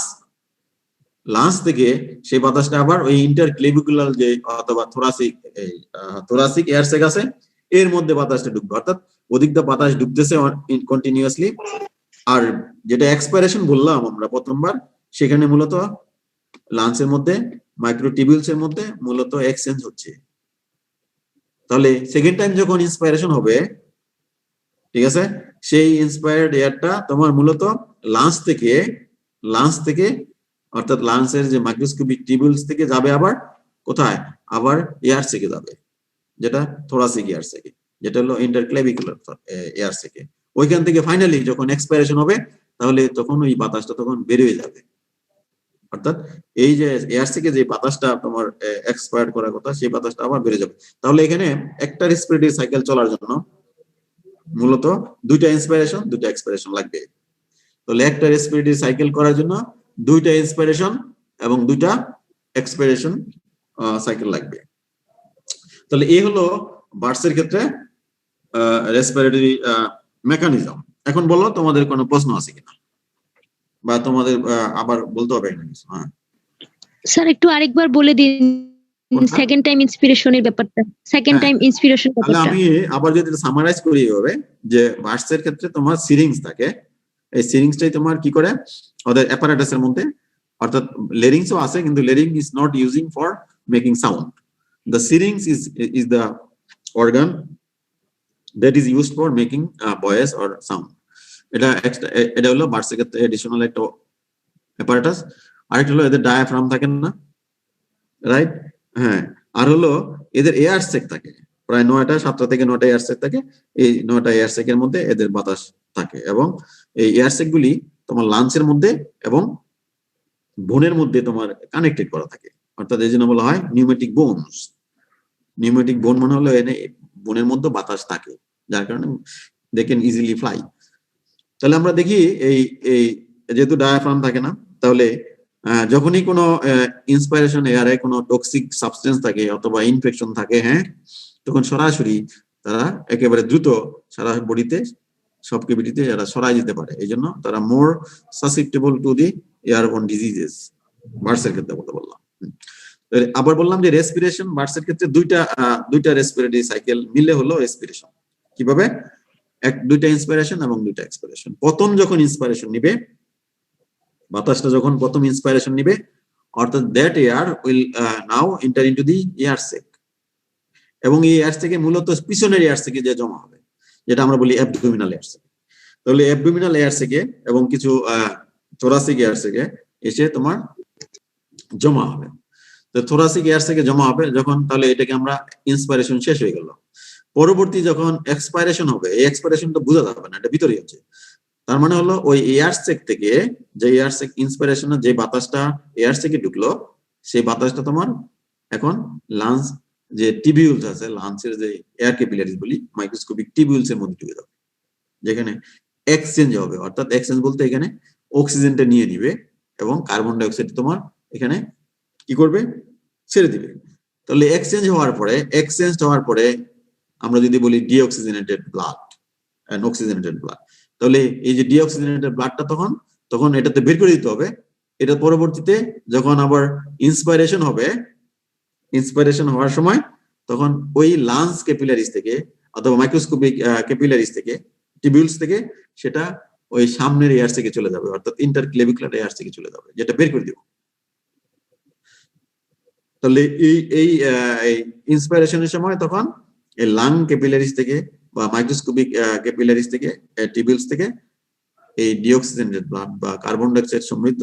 লাঞ্চ থেকে সেই বাতাসটা আবার ওই ইন্টারক্লেভিকুলার যে অথবা থোরাসিক এয়ার সেক আছে এর মধ্যে বাতাসটা ঢুকবে, অর্থাৎ অধিকটা বাতাস ঢুকতেছে কন্টিনিউয়াসলি। আর যেটা এক্সপাইরেশন বললাম আমরা প্রথমবার, সেখানে মূলত লাঞ্চের মধ্যে মাইক্রোটিবিউলস এর মধ্যে মূলত এক্সচেঞ্জ হচ্ছে। তাহলে সেকেন্ড টাইম যখন ইন্সপাইরেশন হবে, ঠিক আছে, সেই ইন্সপায়ার্ড এয়ারটা তোমার মূলত লাঞ্চ থেকে অর্থাৎ লাঞ্চের যে মাইক্রোস্কোপিক টিবিউলস থেকে যাবে আবার কোথায়? আবার এয়ার সেকে যাবে, যেটা থোরাসিক এয়ার সেকে, যেটা হলো ইন্টারক্লেভিকুলার এয়ার সেকে, ওইখান থেকে ফাইনালি যখন এক্সপাইরেশন হবে তাহলে তখন ওই বাতাসটা তখন বের হয়ে যাবে। অর্থাৎ এই যে এয়ার থেকে যে বাতাসটা তোমার এক্সপায়ার করার কথা সেই বাতাসটা আবার বেড়ে যাবে। তাহলে এখানে একটা রেসপিরেটরি সাইকেল চলার জন্য মূলত দুইটা ইন্সপাইরেশন দুইটা এক্সপাইরেশন লাগবে। তাহলে একটা রেসপিরেটরি সাইকেল করার জন্য দুইটা ইন্সপাইরেশন এবং দুইটা এক্সপাইরেশন সাইকেল লাগবে। তাহলে এই হলো বার্ডসের ক্ষেত্রে রেসপিরেটরি মেকানিজম। এখন বলো তোমাদের কোনো প্রশ্ন আছে কিনা, বা তোমাদের আবার বলতে হবে না কিছু? হ্যাঁ স্যার একটু আরেকবার বলে দিন কোনটা? সেকেন্ড টাইম ইন্সপিরেশনের ব্যাপারটা, সেকেন্ড হ্যাঁ। টাইম ইন্সপিরেশন তাহলে ব্যাপারটা। আমি আবার যদি সামারাইজ করি এভাবে, যে বার্ডসের ক্ষেত্রে তোমার সিরিংস থাকে, এই সিরিংসটাই তোমার কি করে ওদের অ্যাপারেটাসের মধ্যে, অর্থাৎ লেরিংসও আছে কিন্তু larynx is not using for making sound. The syrinx is the organ that is used for making voice or sound. এটা হলো বার্ডসের ক্ষেত্রে এডিশনাল একটা অ্যাপারেটাস। আরেকটা হলো এদের ডায়াফ্রাম থাকে না, রাইট? হ্যাঁ। আর হলো এদের এয়ার সেক থাকে, প্রায় 7টা থেকে 9টা এয়ার সেক থাকে। এই 9টা এয়ার সেকের মধ্যে এদের বাতাস থাকে, এবং এই এয়ার সেক গুলি তোমার লাঞ্চের মধ্যে এবং বোনের মধ্যে তোমার কানেক্টেড করা থাকে। অর্থাৎ এই জন্য বলা হয় নিউমেটিক বোনস। নিউমেটিক বোন মানে হলো এনে বোনের মধ্যে বাতাস থাকে, যার কারণে দে ক্যান ইজিলি ফ্লাই। তাহলে আমরা দেখি এই এই যেহেতু ডায়াফ্রাম থাকে না, তাহলে যখনই কোনো ইন্সপাইরেশন এয়ারে কোনো টক্সিক সাবস্টেন্স থাকে অথবা ইনফেকশন থাকে, হ্যাঁ, তখন সরাসরি তারা একেবারে দ্রুত সারা বডিতে সব কেভিটিতে এরা ছড়াই যেতে পারে। এই জন্য তারা more susceptible to the airborne diseases বার্ডসের ক্ষেত্রে বললাম। আবার বললাম যে রেসপিরেশন বার্ডসের ক্ষেত্রে দুইটা রেসপিরেটরি সাইকেল মিলে হলো রেসপিরেশন। কিভাবে? দুইটা ইন্সপাইরেশন এবং দুইটা এক্সপাইরেশন। প্রথম যখন ইন্সপাইরেশন নিবে, বাতাসটা যখন প্রথম ইন্সপাইরেশন নিবে, অর্থাৎ that air will now enter into the air sac, এবং এই এয়ার সেকে মূলত পিছনের এয়ার সেকে যে জমা হবে, যেটা আমরা বলি অ্যাবডোমিনাল এয়ার সেক। তাহলে অ্যাবডোমিনাল এয়ার সেকে এবং কিছু থোরাসিক এয়ার সেকে এসে তোমার জমা হবে। তো থোরাসিক এয়ার সেকে জমা হবে যখন, তাহলে এটাকে আমরা ইন্সপাইরেশন শেষ হয়ে গেল। পরবর্তী যখন এক্সপাইরেশন হবে, এই এক্সপাইরেশনটা বোঝা যাবে না, এটা ভিতরেই হচ্ছে। তার মানে হলো ওই এয়ার সেক থেকে যে এয়ার সেক ইন্সপাইরেশনে যে বাতাসটা এয়ার সেকে ঢুকলো, সেই বাতাসটা তোমার এখন লাঞ্চ যে টিবিউলস আছে, লাঞ্চের যে এয়ার ক্যাপিলারিজ বলি, মাইক্রোস্কোপিক টিবিউলস এর মধ্যে ঢুকে যাবে, যেখানে এক্সচেঞ্জ হবে। অর্থাৎ এক্সচেঞ্জ বলতে এখানে অক্সিজেনটা নিয়ে নিবে এবং কার্বন ডাই অক্সাইড তোমার এখানে কি করবে? ছেড়ে দিবে। তাহলে এক্সচেঞ্জ হওয়ার পরে আমরা যদি বলি deoxygenated blood and oxygenated blood, তাহলে এই যে ডিঅক্সিজেনেটেড ব্লাডটা তখন এটাতে বের করে দিতে হবে। এটা পরবর্তীতে যখন আবার ইন্সপাইরেশন হবে, ইন্সপাইরেশন হওয়ার সময় তখন ওই লাঞ্চ ক্যাপিলারিজ থেকে অথবা মাইক্রোস্কোপিক ক্যাপিলারিজ থেকে, টিবিউলস থেকে, সেটা ওই সামনের এয়ার থেকে চলে যাবে, অর্থাৎ ইন্টারক্লেভিকুলার এয়ার থেকে চলে যাবে, যেটা বের করে দিব। তাহলে এই ইন্সপাইরেশনের সময় তখন এই লাং ক্যাপিলারিজ থেকে বা মাইক্রোস্কোপিক ক্যাপিলারিজ থেকে, টিবিউলস থেকে এই ডিঅক্সিজেনেটেড ব্লাড বা কার্বন ডাই অক্সাইড সমৃদ্ধ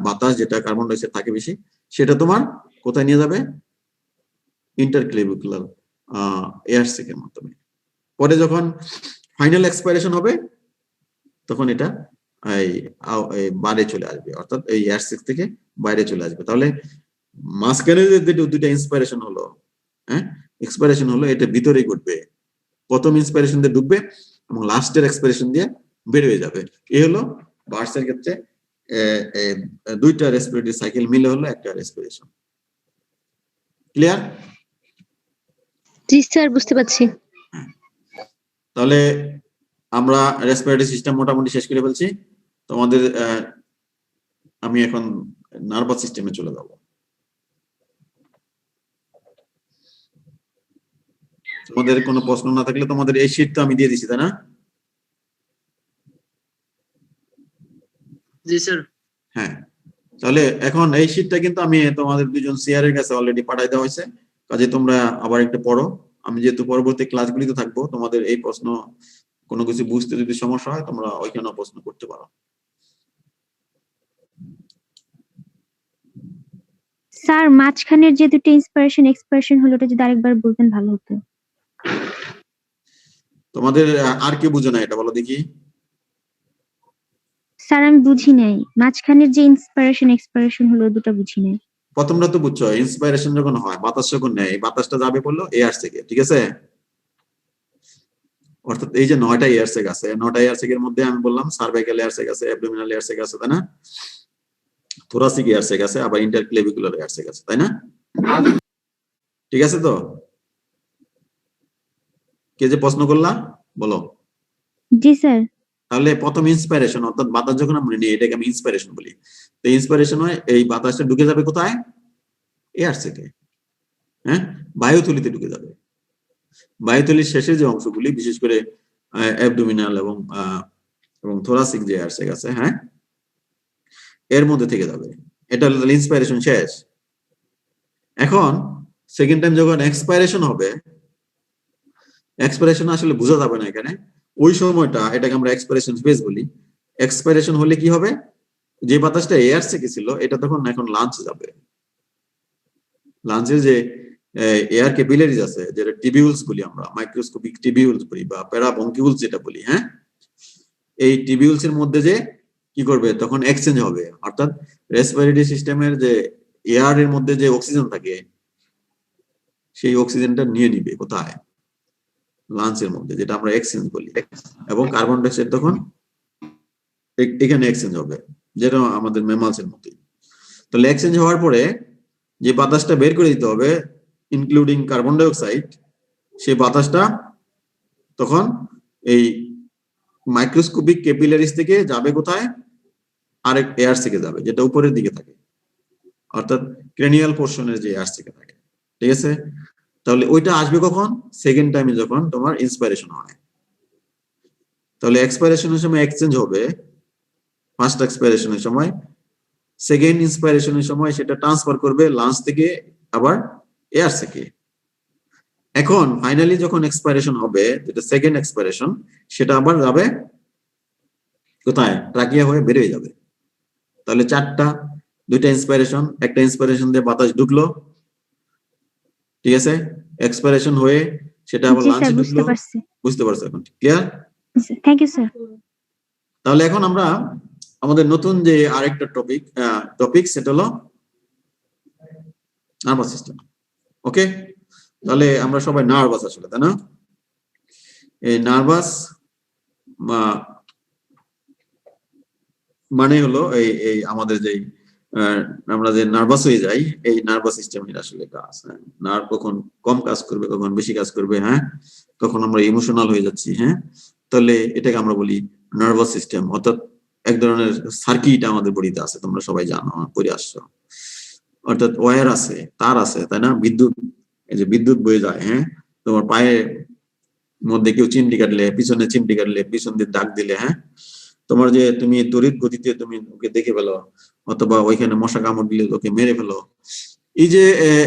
বাতাস, যেটা কার্বন ডাই অক্সাইড থাকে বেশি, সেটা তোমার কোথায় নিয়ে যাবে? ইন্টারক্লেভিকুলার এয়ার সেকের মাধ্যমে। পরে যখন ফাইনাল এক্সপাইরেশন হবে তখন এটা বাইরে চলে আসবে, অর্থাৎ এই এয়ার সেক থেকে বাইরে চলে আসবে। তাহলে মাঝখানে যে দুইটা ইন্সপাইরেশন হলো, হ্যাঁ, এক্সপাইরেশন হলো, এটা ভিতরেই ঘটবে। প্রথম ইন্সপাইরেশন দিয়ে ঢুকবে এবং লাস্টের এক্সপাইরেশন দিয়ে বের হয়ে যাবে। এই হলো বার্ডসের ক্ষেত্রে দুইটা রেসপিরেটরি সাইকেল মিলে হলো একটা রেসপিরেশন। ক্লিয়ার? জি স্যার, বুঝতে পারছি। তাহলে আমরা রেসপিরেটরি সিস্টেম মোটামুটি শেষ করে ফেলছি। তোমাদের আমি এখন নার্ভাস সিস্টেমে চলে যাব। তোমাদের কোনো প্রশ্ন না থাকলে, তোমাদের এই শীট তো আমি দিয়ে দিছি, তাই না? জি স্যার। হ্যাঁ, তাহলে এখন এই শীটটা কিন্তু আমি তোমাদের দুজন সিআরের কাছে অলরেডি পাঠাই দেওয়া হয়েছে, কাজে তোমরা আবার একটু পড়ো। আমি যেহেতু পরবর্তী ক্লাসগুলিতে থাকবো, তোমাদের এই প্রশ্ন কোনো কিছু বুঝতে যদি সমস্যা হয় তোমরা ওইখানেও প্রশ্ন করতে পারো। স্যার মাঝখানের যে দুটো ইন্সপিরেশন এক্সপ্রেশন হলো, ওটা যদি আরেকবার বলতেন ভালো হতো। তোমাদের আর কি বুঝে না এটা বলো দেখি। স্যার আমি বুঝি নাই, মাঝখানের যে ইন্সপিরেশন এক্সপিরেশন হলো দুটো বুঝি নাই। প্রথমটা তো বুঝছো, ইন্সপাইরেশন যখন হয়, বাতাস যখন নেয়, এই বাতাসটা যাবে বললো এয়ার থেকে, ঠিক আছে? অর্থাৎ এই যে 9টা এয়ার সেক আছে, 9টা এয়ার সেকের মধ্যে আমি বললাম সার্ভাইকাল এয়ার সেক আছে, অ্যাবডোমিনাল এয়ার সেক আছে, তাই না? থোরাসিক এয়ার সেক আছে, আবার ইন্টারক্লেভিকুলার এয়ার সেক আছে, তাই না? ঠিক আছে তো? কে যে প্রশ্ন করলা বলো। জি স্যার। তাহলে প্রথম ইন্সপাইরেশন, অর্থাৎ বাতাস যখন আমরা নিই, এটাকে আমি ইন্সপাইরেশন বলি। তো ইন্সপাইরেশন হয়, এই বাতাসটা ঢুকে যাবে কোথায়? এয়ার সেকে, হ্যাঁ, বায়ুথলিতে ঢুকে যাবে। বায়ুথলির শেষে যে অংশগুলি, বিশেষ করে অ্যাবডোমিনাল এবং থোরাসিক যে এয়ার সেক আছে, হ্যাঁ, এর মধ্যে থেকে যাবে। এটা ইন্সপাইরেশন শেষ। এখন সেকেন্ড টাইম যখন এক্সপাইরেশন হবে, এক্সপাইরেশন আসলে বোঝা যাবে না এখানে, ওই সময়টা এটাকে আমরা এক্সপাইরেশন ফেজ বলি। এক্সপাইরেশন হলে কি হবে, যে বাতাসটা এয়ার থেকে ছিল এটা তখন এখন লাঞ্চে যাবে। লাঞ্চের যে এয়ার ক্যাপিলারিজ আছে, যেটা টিবিউলস বলি আমরা, মাইক্রোস্কোপিক টিবিউলস বলি বা প্যারাবঙ্কিউলস যেটা বলি, হ্যাঁ, এই টিবিউলস এর মধ্যে যে কি করবে, তখন এক্সচেঞ্জ হবে। অর্থাৎ রেসপিরেটরি সিস্টেমের যে এয়ার এর মধ্যে যে অক্সিজেন থাকে, সেই অক্সিজেনটা নিয়ে নিবে কোথায়, লাঞ্চের মধ্যে, যেটা আমরা এক্সচেঞ্জ বলি। এবং কার্বন ডাই অক্সাইড তখন এখানে এক্সচেঞ্জ হবে, যেটা আমাদের ম্যামালসের মতোই। তাহলে এক্সচেঞ্জ হওয়ার পরে যে বাতাসটা বের করে দিতে হবে, ইনক্লুডিং কার্বন ডাই অক্সাইড, সেই বাতাসটা তখন এই মাইক্রোস্কোপিক ক্যাপিলারিজ থেকে যাবে কোথায়, আরেক এয়ার থেকে যাবে, যেটা উপরের দিকে থাকে, অর্থাৎ ক্রেনিয়াল পোর্শনের যে এয়ার থেকে থাকে, ঠিক আছে? তাহলে ওইটা আসবে কখন, সেকেন্ড টাইমে যখন তোমার ইন্সপাইরেশন হয়। তাহলে এক্সপাইরেশনের সময় এক্সচেঞ্জ হবে, ফার্স্ট এক্সপাইরেশনের সময়, সেকেন্ড ইন্সপাইরেশনের সময় সেটা ট্রান্সফার করবে লাঞ্চ থেকে আবার এয়ার থেকে। এখন ফাইনালি যখন এক্সপাইরেশন হবে, যেটা সেকেন্ড এক্সপাইরেশন, সেটা আবার যাবে কোথায়, ট্রাকিয়া হয়ে বেরিয়ে যাবে। তাহলে চারটা, দুইটা ইন্সপাইরেশন, একটা ইন্সপাইরেশন দিয়ে বাতাস ঢুকলো, ঠিক আছে, এক্সপাইরেশন হয়ে সেটা আবার জি স্যার, লাঞ্চে বুঝতে ঢুকলো। পারছি। বুঝতে পারছো এখন, ক্লিয়ার? Thank you sir. তাহলে এখন আমরা আমাদের নতুন যে আরেকটা টপিক সেটা হলো নার্ভাস সিস্টেম। ওকে, তাহলে আমরা সবাই নার্ভাস আসলে, তাই না? এই নার্ভাস মানে হলো এই আমাদের যে আমরা যে নার্ভাস হয়ে যাই, এই নার্ভাস সিস্টেমের আসলে কাজ। নার্ভ কখন কম কাজ করবে, কখন বেশি কাজ করবে, হ্যাঁ, তখন আমরা ইমোশনাল হয়ে যাচ্ছি, হ্যাঁ। তাহলে এটাকে আমরা বলি নার্ভাস সিস্টেম, অর্থাৎ এক ধরনের সার্কিট আমাদের বডিতে আছে, তোমরা সবাই জানো, পড়ে আসছো। অর্থাৎ ওয়্যার আছে, তার আছে, তাই না? বিদ্যুৎ, এই যে বিদ্যুৎ বয়ে যায়, হ্যাঁ, তোমার পায়ের মধ্যে কেউ চিমটি কাটলে, পিছনে চিমটি কাটলে, পিছন দিয়ে দাগ দিলে, হ্যাঁ, তোমার যে তুমি তড়িৎ গতিতে তুমি ওকে দেখে ফেলো, অথবা ওইখানে মশা কামড় দিলে ওকে মেরে ফেলো, এই যে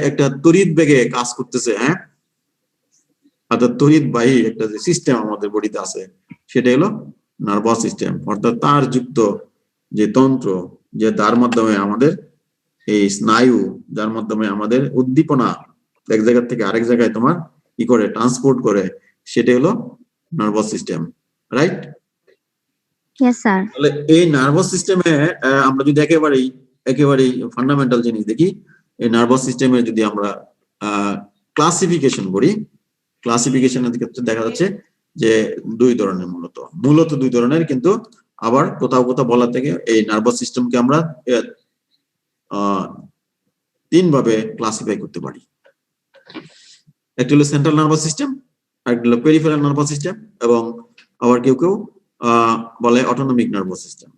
একটা তড়িৎ বেগে কাজ করতেছে, হ্যাঁ, অর্থাৎ তড়িৎ বাহী একটা যে সিস্টেম আমাদের বডিতে আছে, সেটা হলো নার্ভাস সিস্টেম। অর্থাৎ তার যুক্ত যে তন্ত্র, যে তার মাধ্যমে আমাদের এই স্নায়ু, যার মাধ্যমে আমাদের উদ্দীপনা এক জায়গা থেকে আরেক জায়গায় তোমার কি করে, ট্রান্সপোর্ট করে, সেটা হলো nervous system, right? Yes sir. তাহলে এই নার্ভাস সিস্টেমে আমরা যদি একেবারেই ফান্ডামেন্টাল জিনিস দেখি, এই নার্ভাস সিস্টেমে যদি আমরা ক্লাসিফিকেশন করি, ক্লাসিফিকেশনের ক্ষেত্রে দেখা যাচ্ছে যে মূলত দুই ধরনের, কিন্তু আবার কোথাও কোথাও বলা থেকে এই নার্ভাস সিস্টেমকে আমরা তিন ভাবে ক্লাসিফাই করতে পারি। একটা হলো সেন্ট্রাল নার্ভাস সিস্টেম, আরেকটা হলো পেরিফেরাল নার্ভাস সিস্টেম, এবং আবার কেউ কেউ বলে অটোনমিক নার্ভাস সিস্টেম।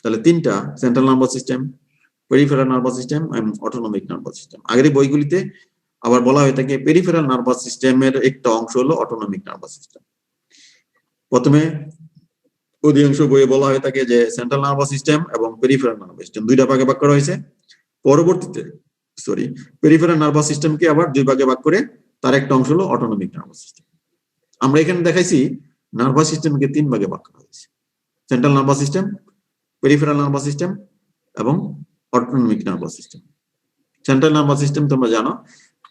তাহলে তিনটা, central nervous system, peripheral nervous system এবং অটোনমিক নার্ভাস সিস্টেম। আগের বইগুলিতে আবার বলা হয়ে থাকে পেরিফেরাল নার্ভাস সিস্টেমের একটা অংশ হলো অটোনমিক নার্ভাস সিস্টেম। প্রথমে অধিকাংশ বইয়ে বলা হয়ে থাকে যে সেন্ট্রাল নার্ভাস সিস্টেম এবং পেরিফেরাল নার্ভাস সিস্টেম দুইটা ভাগে ভাগ করা হয়েছে। পরবর্তীতে পেরিফেরাল নার্ভাস সিস্টেমকে আবার দুই ভাগে ভাগ করে তার একটা অংশ হলো অটোনমিক নার্ভাস সিস্টেম। আমরা এখানে দেখাইছি নার্ভাস সিস্টেমকে তিন ভাগে ভাগ করা হয়েছে: central nervous system, peripheral nervous system এবং autonomic nervous system. Central nervous system তোমরা জানো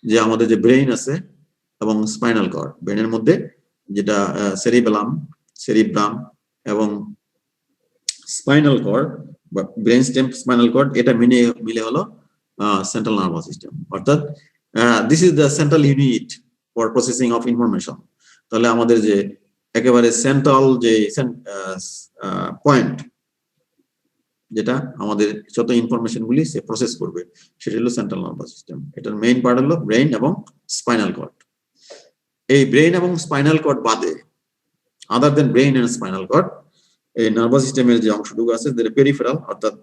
যে আমাদের যে ব্রেইন আছে এবং স্পাইনাল কর্ড, ব্রেইনের মধ্যে যেটা সেরিবেলাম, সেরিব্রাম এবং স্পাইনাল কর্ড বা ব্রেন স্টেম, স্পাইনাল কর্ড, এটা মিলে হলো সেন্ট্রাল নার্ভাস সিস্টেম। অর্থাৎ this is the central unit for processing of information. তাহলে আমাদের যে একেবারে সেন্ট্রাল যে পয়েন্ট, যেটা আমাদের যত ইনফরমেশন গুলি সে প্রসেস করবে, সেটা হলো সেন্ট্রাল নার্ভাস সিস্টেম। এটার মেইন পার্ট হলো ব্রেইন এবং স্পাইনাল কর্ড। এই ব্রেইন এবং স্পাইনাল কর্ড বাদে, other then brain and spinal cord, এই নার্ভাস সিস্টেমের যে অংশটুকু আছে পেরিফেরাল, অর্থাৎ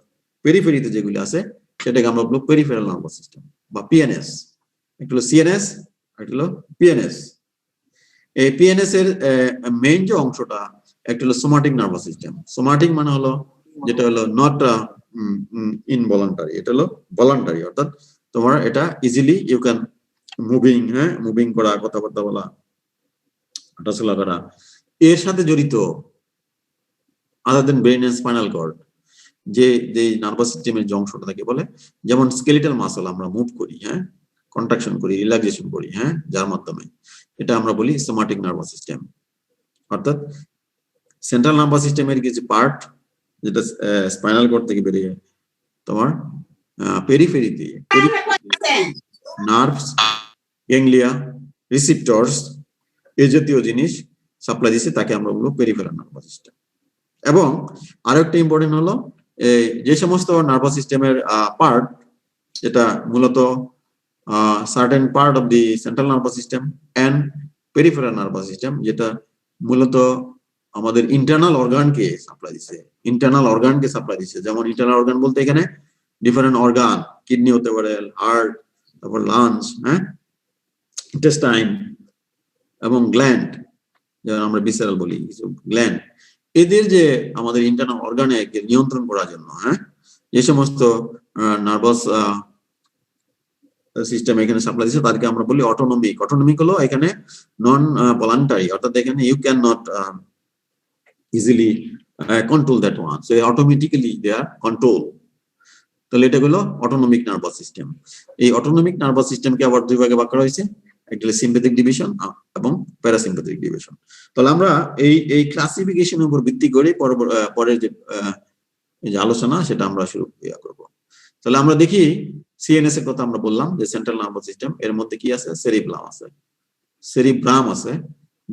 পেরিফেরিতে যেগুলি আছে সেটাকে আমরা বলবো পেরিফেরাল নার্ভাস সিস্টেম বা পিএনএস। একটা হলো সিএনএস, একটা হলো পিএনএস। এই পিএনএস এর মেইন যে অংশটা, একটা হলো সোমাটিক নার্ভাস সিস্টেম। সোমাটিক মানে হলো যেটা হলো নট ইনভলান্টারি, এটা হলো ভলান্টারি, অর্থাৎ তোমার এটা ইজিলি ইউ ক্যান মুভিং, হ্যাঁ, মুভিং করা, কথাবার্তা বলা, হাঁটাচলা করা, এর সাথে জড়িত আদার দেন ব্রেইন এন্ড স্পাইনাল কর্ড যে নার্ভাস সিস্টেমের যে অংশটা তাকে বলে, যেমন স্কেলিটাল মাসল আমরা মুভ করি, হ্যাঁ, কন্ট্রাকশন করি, রিল্যাক্সেশন করি, হ্যাঁ, যার মাধ্যমে, এটা আমরা বলি সোমাটিক নার্ভাস সিস্টেম। অর্থাৎ সেন্ট্রাল নার্ভাস সিস্টেমের কিছু পার্ট যেটা স্পাইনাল কর্ড থেকে বেরিয়ে তোমার পেরিফেরিতে নার্ভস, গ্যাংলিয়া, রিসিপ্টরস, এই জাতীয় জিনিস সাপ্লাই দিচ্ছে, তাকে আমরা বলবো পেরিফেরাল নার্ভাস সিস্টেম। এবং আরেকটা ইম্পর্টেন্ট হলো যে সমস্ত নার্ভাস সিস্টেমের পার্ট, যেটা মূলত certain part of the central nervous system and peripheral nervous system, যেটা মূলত আমাদের ইন্টারনাল অর্গানকে সাপ্লাই দিচ্ছে, ইন্টারনাল অর্গানকে সাপ্লাই দিচ্ছে। যেমন ইন্টারনাল অর্গান বলতে এখানে ডিফারেন্ট অর্গান, কিডনি হতে পারে, হার্ট, তারপর লাংস, হ্যাঁ, ইন্টেস্টাইন এবং গ্ল্যান্ড, যেমন আমরা ভিসেরাল বলি, কিছু গ্ল্যান্ড, এদের যে আমাদের ইন্টারনাল অর্গানে নিয়ন্ত্রণ করার জন্য, হ্যাঁ, যে সমস্ত নার্ভাস সিস্টেম এখানে সাপ্লাই দিচ্ছে তাদেরকে আমরা বলি অটোনমিক। অটোনমিক হলো এখানে নন ভলান্টারি, অর্থাৎ এখানে you can not easily control that one, so automatically they are control. তাহলে এটা হলো অটোনমিক নার্ভাস সিস্টেম। এই অটোনমিক নার্ভাস সিস্টেমকে আবার দুই ভাগে ভাগ করা হয়েছে, একটা হলো সিম্প্যাথিক ডিভিশন এবং প্যারাসিম্প্যাথিক ডিভিশন। তাহলে আমরা এই ক্লাসিফিকেশনের উপর ভিত্তি করে পরের যে আলোচনা সেটা আমরা শুরু করব। তাহলে আমরা দেখি সিএনএস এর কথা আমরা বললাম যে সেন্ট্রাল নার্ভাস সিস্টেম, এর মধ্যে কি আছে? সেরিব্রাম আছে, সেরিব্রাম আছে,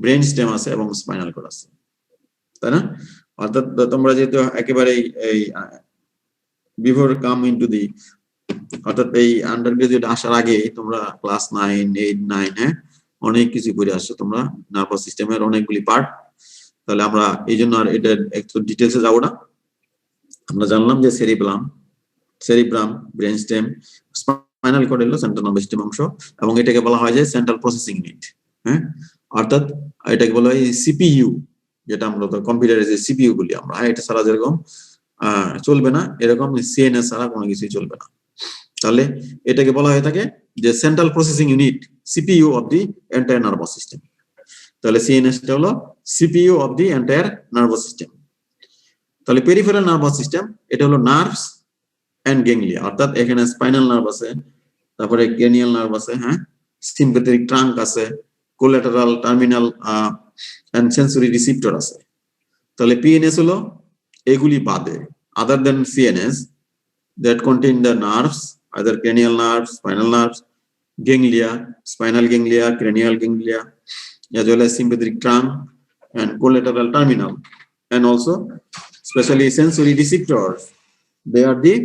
ব্রেন স্টেম আছে এবং স্পাইনাল কর্ড আছে, তাই না? অর্থাৎ তোমরা যেহেতু একেবারে এই বিফোর কাম ইনটু দি, অর্থাৎ এই আন্ডারগ্রাজুয়েট আসার আগে তোমরা ক্লাস 9, 8, 9, হ্যাঁ, অনেক কিছু করে আসছো তোমরা, নার্ভাস সিস্টেমের অনেকগুলি পার্ট। তাহলে আমরা এই জন্য আর এটা একটু ডিটেলসে যাবো না। আমরা জানলাম যে cerebrum, brain stem, spinal cord হলো সেন্ট্রাল নার্ভাস সিস্টেম অংশ, এবং এটাকে বলা হয় যে সেন্ট্রাল প্রসেসিং ইউনিট, হ্যাঁ, অর্থাৎ এটাকে বলা হয় সিপিইউ, যেটা আমরা তো কম্পিউটারে যে সিপিইউ বলি আমরা, হ্যাঁ, এটা ছাড়া যেরকম চলবে না, এরকম সিএনএস ছাড়া কোনো কিছুই চলবে না। তাহলে এটাকে বলা হয়ে থাকে যে central processing unit, CPU of the entire nervous system. তাহলে সিএনএসটা হলো CPU of the entire nervous system. তাহলে পেরিফেরাল নার্ভাস সিস্টেম, এটা হলো নার্ভস এন্ড গ্যাংলিয়া, অর্থাৎ এখানে স্পাইনাল নার্ভ আছে, তারপরে ক্রেনিয়াল নার্ভ আছে, হ্যাঁ, সিম্প্যাথেটিক ট্রাঙ্ক আছে, collateral, terminal and sensory receptor আছে। তাহলে পিএনএস হলো এগুলি বাদে, other than CNS, that contain the nerves, either cranial nerves, spinal nerves, ganglia, spinal ganglia, cranial ganglia, as well as sympathetic trunk and collateral terminal, and also especially sensory receptors. They are the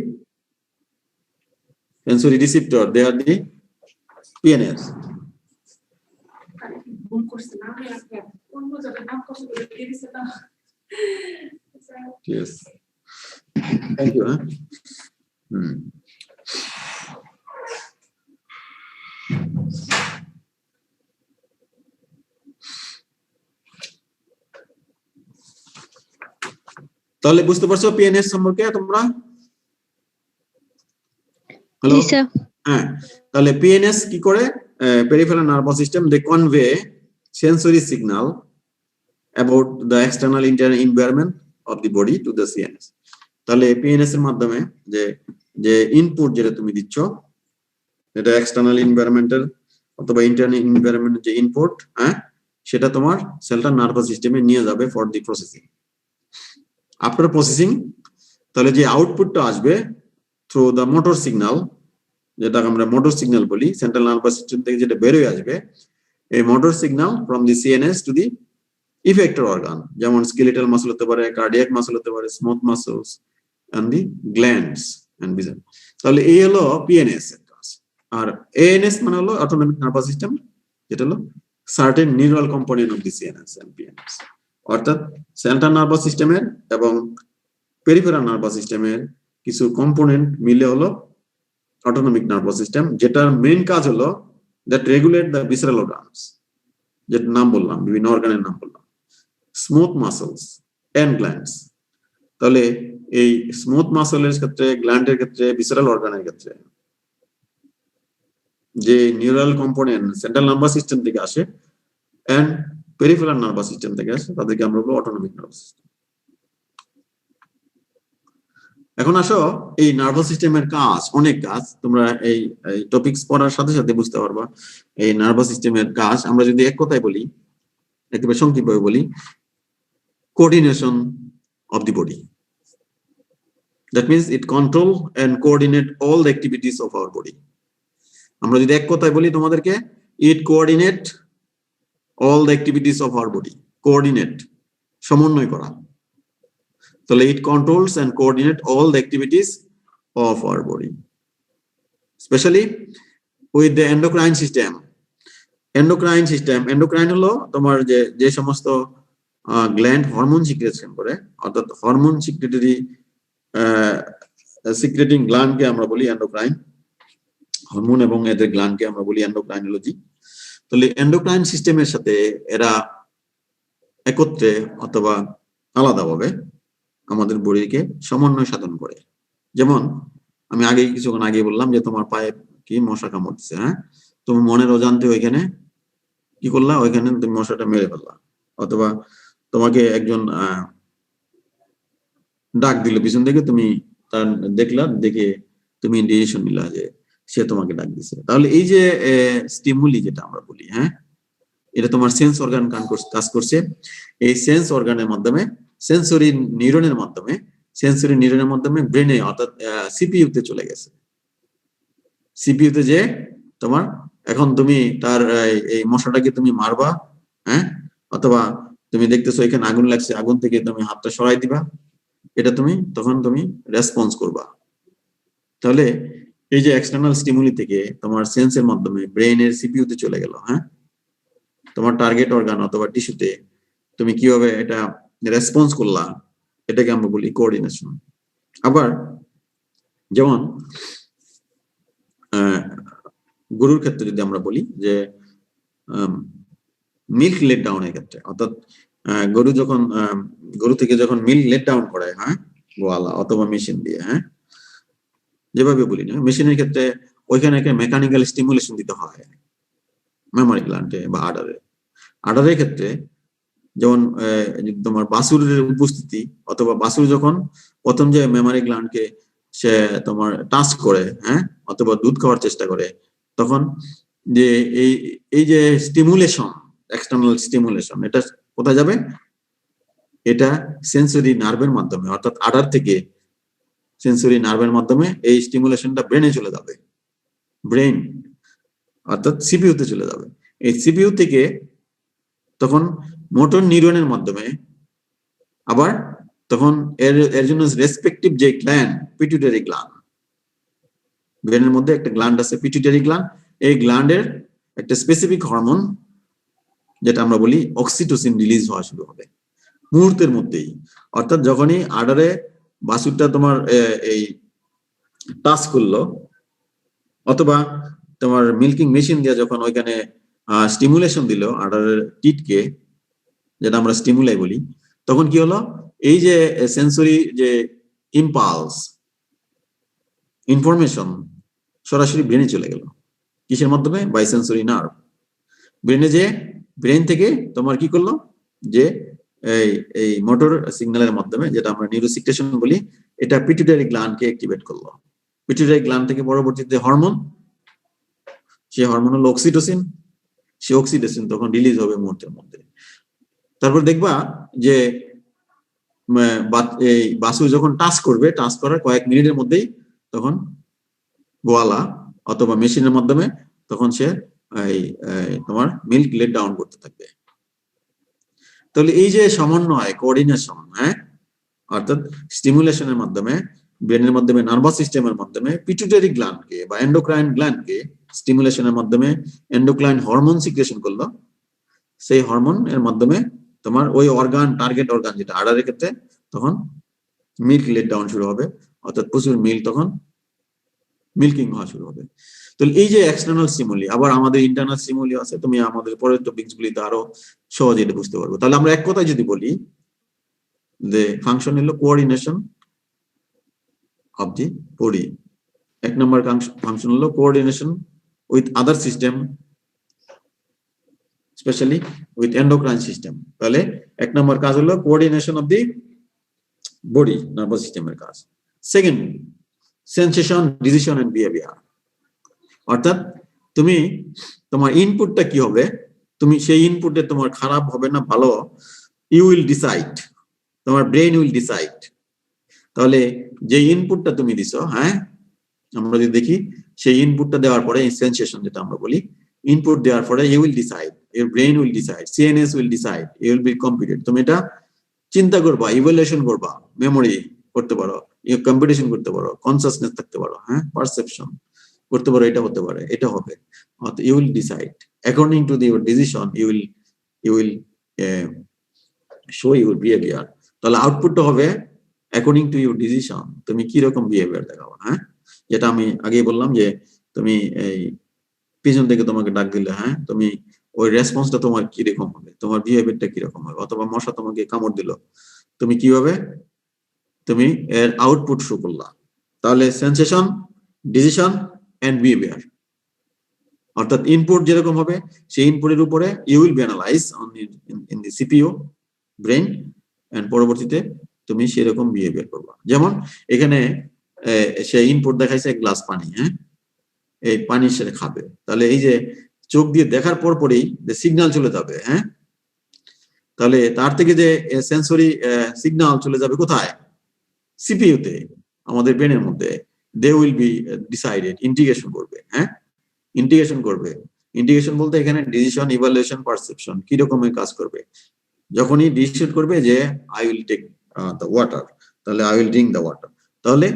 sensory receptor. They are the PNS. Yes. Thank you. Huh? তাহলে বুঝতে পারছো PNS সম্পর্কে তোমরা? Hello, হ্যাঁ, তাহলে PNS কি করে? Peripheral nervous system, they convey sensory signal about the external internal environment of the body to the CNS. তাহলে পিএনএস এর মাধ্যমে যে ইনপুট যেটা তুমি দিচ্ছ, এটা এক্সটার্নাল এনভায়রনমেন্টাল অথবা ইন্টারনাল এনভায়রনমেন্টের যে ইনপুট, হ্যাঁ, সেটা তোমার সেন্ট্রাল নার্ভাস সিস্টেমে নিয়ে যাবে for the processing. After processing তাহলে যে আউটপুটটা আসবে থ্রু দ্য মোটর সিগন্যাল, যেটাকে আমরা মোটর সিগন্যাল বলি, সেন্ট্রাল নার্ভাস সিস্টেম থেকে যেটা বেরোয় আসবে, এই motor signal from the CNS to the effector organ, যেমন স্কেলেটাল মাসল হতে পারে, কার্ডিয়াক মাসল হতে পারে, smooth muscles and the glands and vision. তাহলে এই হলো পিএনএস এর কাজ। আর এএনএস মানে হলো অটোনমিক নার্ভাস সিস্টেম, যেটা হলো certain neural component of the CNS and PNS. অর্থাৎ সেন্ট্রাল নার্ভাস সিস্টেমের এবং পেরিফেরাল নার্ভাস সিস্টেমের কিছু কম্পোনেন্ট মিলে হলো অটোনমিক নার্ভাস সিস্টেম, যেটার মেইন কাজ হলো that regulate the visceral organs, যেটা নাম বললাম, বিভিন্ন অর্গানের নাম বললাম, স্মুথ মাসলস এন্ড গ্ল্যান্ডস। তাহলে এই স্মুথ মাসলের ক্ষেত্রে, গ্ল্যান্ডের ক্ষেত্রে, ভিসেরাল অর্গানের ক্ষেত্রে যে neural component central nervous system থেকে আসে এন্ড পেরিফেরাল নার্ভাস সিস্টেম থেকে আসে, তাদেরকে আমরা বলবো অটোনমিক নার্ভাস সিস্টেম। এখন আসো এই নার্ভাস সিস্টেমের কাজ, অনেক কাজ তোমরা এই টপিকস পড়ার সাথে সাথে বুঝতে পারবা। এই নার্ভাস সিস্টেমের কাজ আমরা যদি এক কথায় বলি, একেবারে সংক্ষিপ্তভাবে বলি, coordination of the body. That means it control and coordinate all the activities of our body. আমরা যদি এক কথায় বলি তোমাদেরকে, it coordinate all the activities of our body. Coordinate, সমন্বয় করা। তাহলে it controls and coordinate all the activities of our body, specially with the endocrine system. Endocrine system, endocrine হলো তোমার যে সমস্ত গ্ল্যান্ড হরমোন সিক্রেশন করে, অর্থাৎ হরমোন সিক্রেটিং গ্ল্যান্ডকে আমরা বলি এন্ডোক্রাইন। হরমোন এবং এদের গ্ল্যান্ডকে আমরা বলি এন্ডোক্রাইনোলজি। তাহলে এন্ডোক্রাইন সিস্টেমের সাথে এরা একত্রে অথবা আলাদাভাবে আমাদের বডিকে সমন্বয় সাধন করে। যেমন আমি কিছুক্ষণ আগে বললাম যে তোমার পায়ে কি মশা কামড়ছে, হ্যাঁ, তুমি মনের অজান্তে ওইখানে কি করলা, ওইখানে তুমি মশাটা মেরে ফেললা, অথবা তোমাকে একজন ডাক দিল পিছন থেকে, তুমি তার দেখলা, দেখে তুমি ডিসিশন নিলা যে সে তোমাকে ডাক দিছে। তাহলে এই যে স্টিমুলি যেটা আমরা বলি, হ্যাঁ, এটা তোমার সেন্স অর্গান কাজ করছে। এই সেন্স অর্গানের মাধ্যমে, সেন্সরি নিউরনের মাধ্যমে ব্রেনে অর্থাৎ সিপিইউ তে চলে গেছে। সিপিইউ তে যে তোমার এখন তুমি তার এই মশাটাকে তুমি মারবা, হ্যাঁ, অথবা তুমি দেখতেছো এখানে আগুন লাগছে, আগুন থেকে তুমি হাতটা সরাই দিবা, এটা তখন তুমি রেসপন্স করবা। তাহলে এই যে এক্সটার্নাল স্টিমুলি থেকে তোমার সেন্সের মাধ্যমে ব্রেইনের সিপিইউ তে চলে গেল, হ্যাঁ, তোমার টার্গেট অর্গান অথবা টিস্যুতে তুমি কিভাবে এটা রেসপন্স করলা, এটাকে আমরা বলি কোঅর্ডিনেশন। আবার যেমন গরুর ক্ষেত্রে যদি আমরা বলি যে মিল্ক লেট ডাউনের ক্ষেত্রে, অর্থাৎ গরু থেকে যখন মিল্ক লেট ডাউন করে, হ্যাঁ, গোয়ালা অথবা মেশিন দিয়ে, হ্যাঁ, যেভাবে বলি না, মেশিনের ক্ষেত্রে ওইখানে একটা মেকানিক্যাল স্টিমুলেশন দিতে হয় মেমোরি গ্ল্যান্ডে বা আডারের ক্ষেত্রে। যেমন তোমার বাছুরের উপস্থিতি অথবা বাছুর যখন প্রথম যে মেমোরি গ্ল্যান্ডকে সে তোমার টাচ করে, হ্যাঁ, অথবা দুধ খাওয়ার চেষ্টা করে, তখন যে এই যে স্টিমুলেশন, এক্সটার্নাল স্টিমুলেশন, এটা কোথায় যাবে? এটা সেন্সরি নার্ভের মাধ্যমে, অর্থাৎ আডার থেকে সেন্সরি নার্ভের মাধ্যমে এই স্টিমুলেশনটা ব্রেনে চলে যাবে। ব্রেন অর্থাৎ সিপিইউ তে চলে যাবে। এই সিপিইউ থেকে তখন মোটর নিউরনের মাধ্যমে আবার তখন এর জন্য রেসপেক্টিভ যে গ্ল্যান্ড, পিটুইটারি গ্ল্যান্ড, ব্রেনের মধ্যে একটা গ্ল্যান্ড আছে পিটুইটারি গ্ল্যান্ড, এই গ্ল্যান্ডের একটা স্পেসিফিক হরমোন যেটা আমরা বলি অক্সিটোসিন রিলিজ হওয়া শুরু হবে মুহূর্তের মধ্যেই। অর্থাৎ যখনই আডারে বাছুরটা তোমার এই টাচ করলো অথবা তোমার মিল্কিং মেশিন দিয়ে যখন ওইখানে স্টিমুলেশন দিল আডারের টিটকে, যেটা আমরা স্টিমুলাই বলি, তখন কি হলো? এই যে সেন্সরি যে ইম্পালস, ইনফরমেশন সরাসরি ব্রেনে চলে গেল। কিসের মাধ্যমে? By sensory nerve. ব্রেনে যে ব্রেন থেকে তোমার কি করলো যে এই মোটর সিগন্যালের মাধ্যমে, যেটা আমরা নিউরোসিকটেশন বলি, এটা পিটুইটারি গ্ল্যান্ডকে অ্যাক্টিভেট করলো। পিটুইটারি গ্ল্যান্ড থেকে পরবর্তীতে হরমোন, সেই হরমোন হলো অক্সিটোসিন, সে অক্সিডেশন তখন রিলিজ হবে মুহূর্তের মধ্যে। তারপর দেখবা যে এই বাসু যখন টাচ করবে, টাচ করার কয়েক মিনিটের মধ্যেই তখন গোয়ালা অথবা মেশিনের মাধ্যমে তখন সে তোমার মিল্ক লেট ডাউন করতে থাকবে। তাহলে এই যে সমন্বয়, কোঅর্ডিনেশন, হ্যাঁ, অর্থাৎ স্টিমুলেশনের মাধ্যমে, ব্রেনের মাধ্যমে, নার্ভাস সিস্টেমের মাধ্যমে পিটুইটারি গ্ল্যান্ডকে বা এন্ডোক্রাইন গ্ল্যান্ডকে স্টিমুলেশনের মাধ্যমে এন্ডোক্রাইন হরমোন সিক্রেশন করলো। সেই হরমোন এর মাধ্যমে তোমার ওই অর্গান, টার্গেট অর্গান যেটা আডারের ক্ষেত্রে, তখন মিল্ক লেট ডাউন শুরু হবে, অর্থাৎ প্রচুর মিল্ক তখন মিল্কিং হওয়া শুরু হবে। তো এই যে এক্সটার্নাল স্টিমুলি, আবার আমাদের ইন্টারনাল স্টিমুলি আছে, তুমি আমাদের পরের টপিকস গুলিতে আরো সহজে এটা বুঝতে পারবো। তাহলে আমরা এক কথায় যদি বলি যে ফাংশন হলো কোঅর্ডিনেশন অফ দি বডি। এক নম্বর ফাংশন হলো coordination with other system, specially with endocrine system. তাহলে এক নম্বর কাজ হলো coordination of the body, nervous সিস্টেমের কাজ। Second, sensation, decision and behaviour, অর্থাৎ তুমি তোমার ইনপুটটা কি হবে, তুমি সেই ইনপুটে তোমার খারাপ হবে না ভালো, ইউ উইল ডিসাইড, তোমার ব্রেন উইল ডিসাইড। তাহলে যে ইনপুটটা তুমি দিছো, হ্যাঁ, আমরা যদি দেখি সেই ইনপুটটা দেওয়ার পরে সেন্সেশন যেটা আমরা বলি, ইনপুট দেওয়ার পরে you will decide, your brain will decide, CNS will decide, you will be computed. তুমি এটা চিন্তা করবা, ইভ্যালুয়েশন করবা, মেমোরি করতে পারো, কম্পিটিশন করতে পারো, কনসাসনেস থাকতে পারো, হ্যাঁ, পারসেপশন করতে পারো, এটা হতে পারে, এটা হবে, you will decide according to your decision, you will show your behaviour. তাহলে আউটপুটটা হবে অ্যাকর্ডিং টু ইউর ডিসিশন, তুমি কি রকম বিহেভিয়ার দেখাবো, হ্যাঁ, যেটা আমি আগেই বললাম যে তুমি এই পিছন থেকে তোমাকে ডাক দিলে, হ্যাঁ, তুমি ওই রেসপন্সটা তোমার কিরকম হবে, তোমার বিহেভিয়ারটা কিরকম হবে, অথবা মশা তোমাকে কামড় দিল, তুমি কিভাবে তুমি এর আউটপুট শো করলা। তাহলে সেন্সেশন, ডিসিশন এন্ড বিহেভিয়ার, অর্থাৎ ইনপুট যেরকম হবে সেই ইনপুটের উপরে you will be analyse in the CPU brain, and পরবর্তীতে তুমি সেরকম বিহেভিয়ার করবা। যেমন এখানে সে ইনপুট দেখাইছে এক গ্লাস পানি, হ্যাঁ, এই পানি সে খাবে, তাহলে এই যে চোখ দিয়ে দেখার পর পরেই যে সিগন্যাল চলে যাবে, হ্যাঁ, তাহলে তার থেকে যে সেন্সরি সিগন্যাল চলে যাবে কোথায়, সিপিইউ তে, আমাদের ব্রেনের মধ্যে। They will be decided, integration করবে, হ্যাঁ, ইন্টিগ্রেশন করবে। ইন্টিগ্রেশন বলতে এখানে ডিসিশন, ইভালুয়েশন, পারসেপশন কি রকমের কাজ করবে। যখনই ডিসিশন করবে যে I will take the water, তাহলে I will drink the water. তাহলে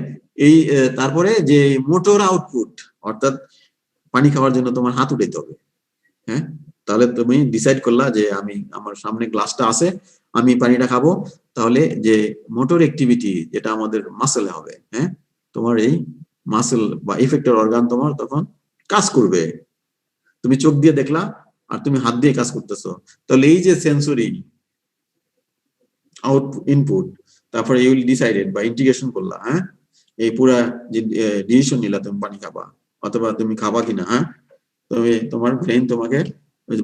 এই তারপরে যে মোটর আউটপুট, অর্থাৎ পানি খাওয়ার জন্য তোমার হাত উঠাইতে হবে, হ্যাঁ, তাহলে তুমি ডিসাইড করলা যে আমি, আমার সামনে গ্লাসটা আছে, আমি পানিটা খাবো। তাহলে যে মোটর অ্যাক্টিভিটি যেটা আমাদের মাসেলে হবে, হ্যাঁ, তোমার এই মাসেল বা ইফেক্টর অর্গান তোমার তখন কাজ করবে। তুমি চোখ দিয়ে দেখলা আর তুমি হাত দিয়ে কাজ করতেছো, তাহলে এই যে সেন্সরি আউটপুট, ইনপুট, তারপরে ইউ উইল ডিসাইডেড বা ইন্টিগ্রেশন করলা, হ্যাঁ, এই পুরা যে ডিসিশন নিলা তুমি পানি খাবা অথবা তুমি খাবা কিনা, হ্যাঁ, তুমি তোমার ব্রেন তোমাকে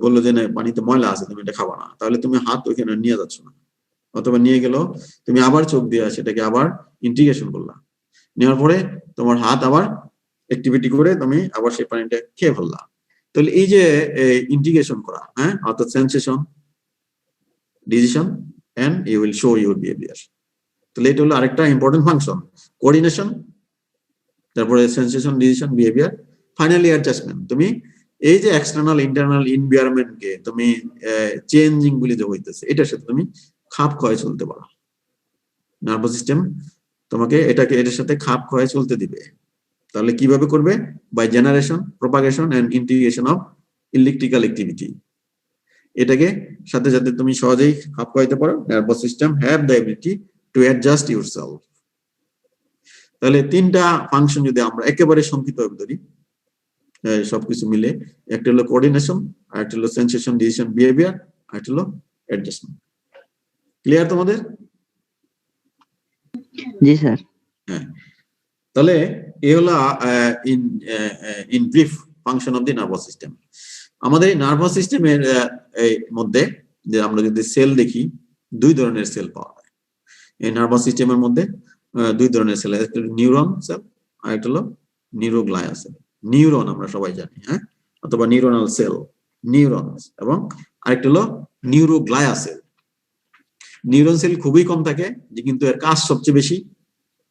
বললো যে না পানিতে ময়লা আছে, তুমি এটা খাবা না, তাহলে তুমি হাত ওইখানে নিয়ে যাচ্ছ না, অথবা নিয়ে গেল, তুমি আবার চোখ দিয়ে সেটাকে আবার ইন্টিগ্রেশন করলা, নেওয়ার পরে তোমার হাত আবার অ্যাক্টিভিটি করে তুমি আবার সেই পানিটা খেয়ে ফেললা। তাহলে এই যে ইন্টিগ্রেশন করা, হ্যাঁ, অর্থাৎ sensation, decision and you will show your behaviour. তাহলে এটা হলো আরেকটা ইম্পর্টেন্ট ফাংশন, কোঅর্ডিনেশন, তারপরে sensation, decision, behaviour, finally adjustment. তুমি এই যে এক্সটার্নাল ইন্টারনাল এনভায়রনমেন্টকে তুমি চেঞ্জিং গুলি যে হইতেছে, এটার সাথে তুমি খাপ খাওয়ায় চলতে পারো। নার্ভাস সিস্টেম তোমাকে এটাকে এটার সাথে খাপ খাওয়ায় চলতে দিবে। তাহলে কিভাবে করবে? By generation, propagation and integration of electrical activity. এটাকে সাথে সাথে তুমি সহজেই খাপ খাওয়াইতে পারো। Nervous system have the ability to adjust yourself. তাহলে তিনটা ফাংশন যদি আমরা একেবারে সংক্ষিপ্ত ধরি, সবকিছু মিলে, একটা হলো কোঅর্ডিনেশন, আরেকটা হলো সেন্সেশন, ডিসিশন, বিহেভিয়ার, আরেকটা হলো অ্যাডজাস্টমেন্ট। ক্লিয়ার তোমাদের? জি স্যার। হ্যাঁ, তাহলে এই হলো in brief function of the nervous system. আমাদের এই নার্ভাস সিস্টেমের মধ্যে যে আমরা যদি সেল দেখি, দুই ধরনের সেল পাওয়া যায় এই নার্ভাস সিস্টেমের মধ্যে। দুই ধরনের সেল, একটা নিউরন সেল আর একটা হলো নিউরোগ্লিয়া সেল। নিউরন আমরা সবাই জানি, হ্যাঁ, অথবা নিউরোনাল সেল, নিউরনস, এবং আরেকটা হলো নিউরোগ্লায়া সেল। নিউরন সেল খুবই কম থাকে, যে কিন্তু এর কাজ সবচেয়ে বেশি,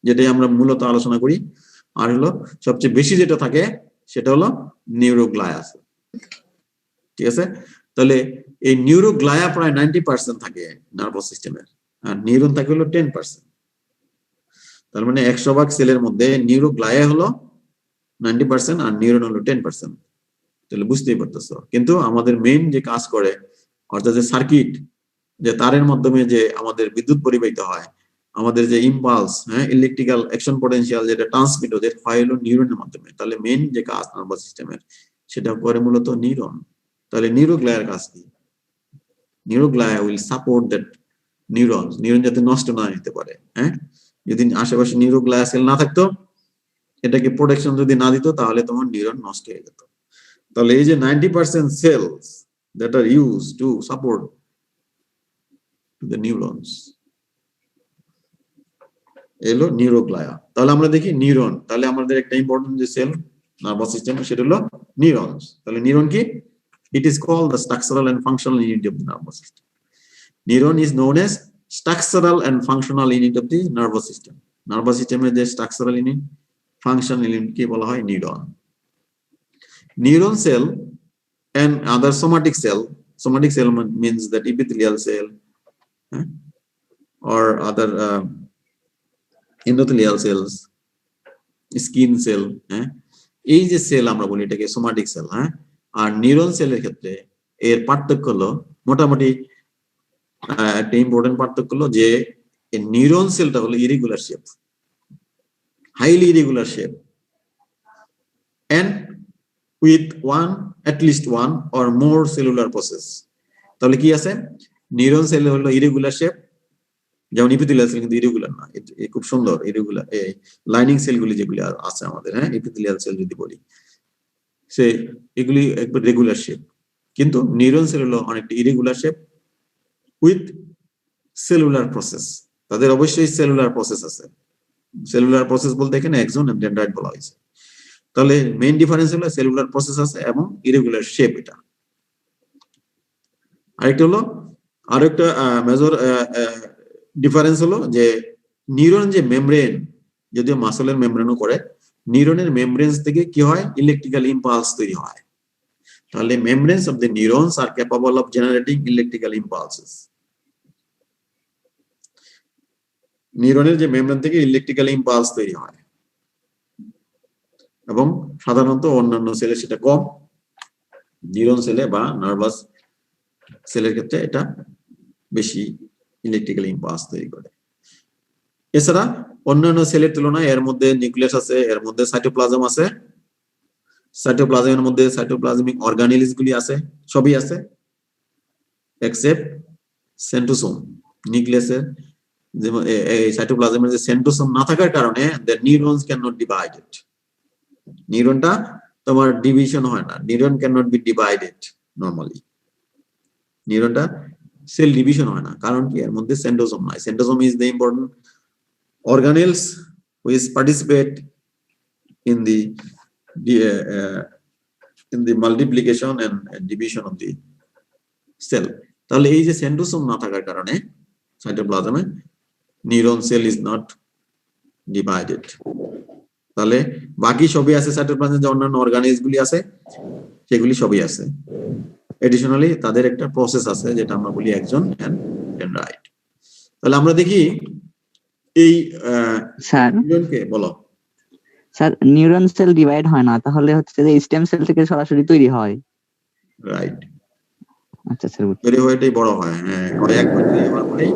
যেটাই আমরা মূলত আলোচনা করি। আর হলো সবচেয়ে বেশি যেটা থাকে সেটা হলো নিউরোগ্লায়া সেল। ঠিক আছে, তাহলে এই নিউরোগ্লায়া প্রায় 90% থাকে নার্ভাস সিস্টেমের, আর নিউরন থাকে হলো 10%। তার মানে 100 ভাগ সেলের মধ্যে নিউরোগ্লায়া হলো 90% আর নিউরন হলো 10%। তাহলে বুঝতেই পারতেছো, কিন্তু আমাদের মেইন যে কাজ করে, অর্থাৎ যে সার্কিট, যে তারের মাধ্যমে যে আমাদের বিদ্যুৎ পরিবাহিত হয়, আমাদের যে ইম্পালস, হ্যাঁ, ইলেকট্রিক্যাল অ্যাকশন পটেনশিয়াল যেটা ট্রান্সমিট ওদের হয় হলো নিউরনের মাধ্যমে। তাহলে মেইন যে কাজ নার্ভাস সিস্টেমের সেটা করে মূলত নিউরন। তাহলে নিউরোগ্লায়ার কাজ কি? Neuroglia will support that neuron, neuron যাতে নষ্ট না হতে পারে। হ্যাঁ, যদি আশেপাশে নিউরোগ্লায়া সেল না থাকতো, এটাকে প্রোটেকশন যদি না দিত, তাহলে তোমার নিউরন নষ্ট হয়ে যেত। তাহলে এই যে 90% cells that are used to support the neurons, এলো নিউরোগ্লায়া। তাহলে আমরা দেখি নিউরন, তাহলে আমাদের একটা ইম্পর্টেন্ট যে সেল নার্ভাস সিস্টেম সেটা হলো নিউরনস। তাহলে নিউরন কি? It is called the structural and functional unit of the nervous system. Neuron is known as structural and functional unit of the nervous system. Nervous system এর যে structural unit, functional unit কে বলা হয় neuron. Neuron cell and other somatic cell means that epithelial cell, or other endothelial cells, skin cell, এই যে sell আমরা বলি এটাকে somatic sell. হ্যাঁ, আর নিউরন সেলের ক্ষেত্রে এর পার্থক্য হলো মোটামুটি একটা ইম্পর্টেন্ট পার্থক্য হলো যে নিউরন সেলটা হলো irregular shape, highly irregular shape, and with at least one or more cellular process. তাহলে কি আছে? নিউরন সেল হলো ইরেগুলার শেপ, যেমন ইপিথেলিয়াল সেল কিন্তু ইরেগুলার না, খুব সুন্দর ইরেগুলার। এই লাইনিং সেলগুলি যেগুলি আছে আমাদের, হ্যাঁ, ইপিথেলিয়াল সেল যদি বলি, সে এগুলি একবার রেগুলার শেপ। কিন্তু নিউরন সেল হলো অনেকটা irregular shape with cellular process. তাদের অবশ্যই সেলুলার প্রসেস আছে। সেলুলার প্রসেস বলতে এখানে এক্সন এবং ডেনড্রাইট বলা হয়েছে। তাহলে মেইন ডিফারেন্স হলো সেলুলার প্রসেস আছে এবং ইরেগুলার শেপ এটা। আরেকটা হলো আরেকটা মেজর ডিফারেন্স হলো যে নিউরন যে মেমব্রেন, যদিও মাসলের মেমব্রেনও করে, নিউরনের মেমব্রেনস থেকে কি হয়? ইলেকট্রিক্যাল ইম্পালস তৈরি হয়। তাহলে membranes of the neurons are capable of generating electrical impulses. নিউরনের যে মেমব্রেন থেকে ইলেকট্রিক্যাল ইম্পালস তৈরি হয়, এবং সাধারণত অন্যান্য সেলে সেটা কম। নিউরন সেলে বা নার্ভাস সেলের ক্ষেত্রে এটা বেশি ইলেকট্রিক্যাল ইম্পালস তৈরি করে। এছাড়া অন্যান্য সেলের তুলনায় এর মধ্যে নিউক্লিয়াস আছে, এর মধ্যে সাইটোপ্লাজম আছে, সাইটোপ্লাজমের মধ্যে সাইটোপ্লাজমিক অর্গানেলস গুলি আছে, সবই আছে এক্সেপ্ট সেন্ট্রোসোম। নিউক্লিয়াসের এই সাইটোপ্লাজমের যে সেন্ট্রোসোম না থাকার কারণে the neurons cannot divide it. নিউরনটা তোমার ডিভিশন হয় না, neuron cannot be divided normally. নিউরনটা সেল ডিভিশন হয় না, কারণ কি? এর মধ্যে সেন্ট্রোসোম নাই। Centrosome is the important organelles which participate in the multiplication and division of the cell. তাহলে এই যে সেন্ট্রোসোম না থাকার কারণে সাইটোপ্লাজমে neuron cell is not divided. তাহলে বাকি সবই আছে, সাইটোপ্লাজমে যে অন্যান্য অর্গানেলস গুলি আছে সেগুলি সবই আছে। এডিশনালি তাদের একটা প্রসেস আছে যেটা আমরা বলি এক্সন এন্ড ডেনড্রাইট। তাহলে আমরা দেখি এই স্যার নিউরনকে বলো। স্যার নিউরন সেল ডিভাইড হয় না, তাহলে হচ্ছে যে স্টেম সেল থেকে সরাসরি তৈরি হয়। রাইট, আচ্ছা স্যার, তৈরি হয়ে এটাই বড় হয়। হ্যাঁ, ওই একবার তৈরি হওয়ার পরেই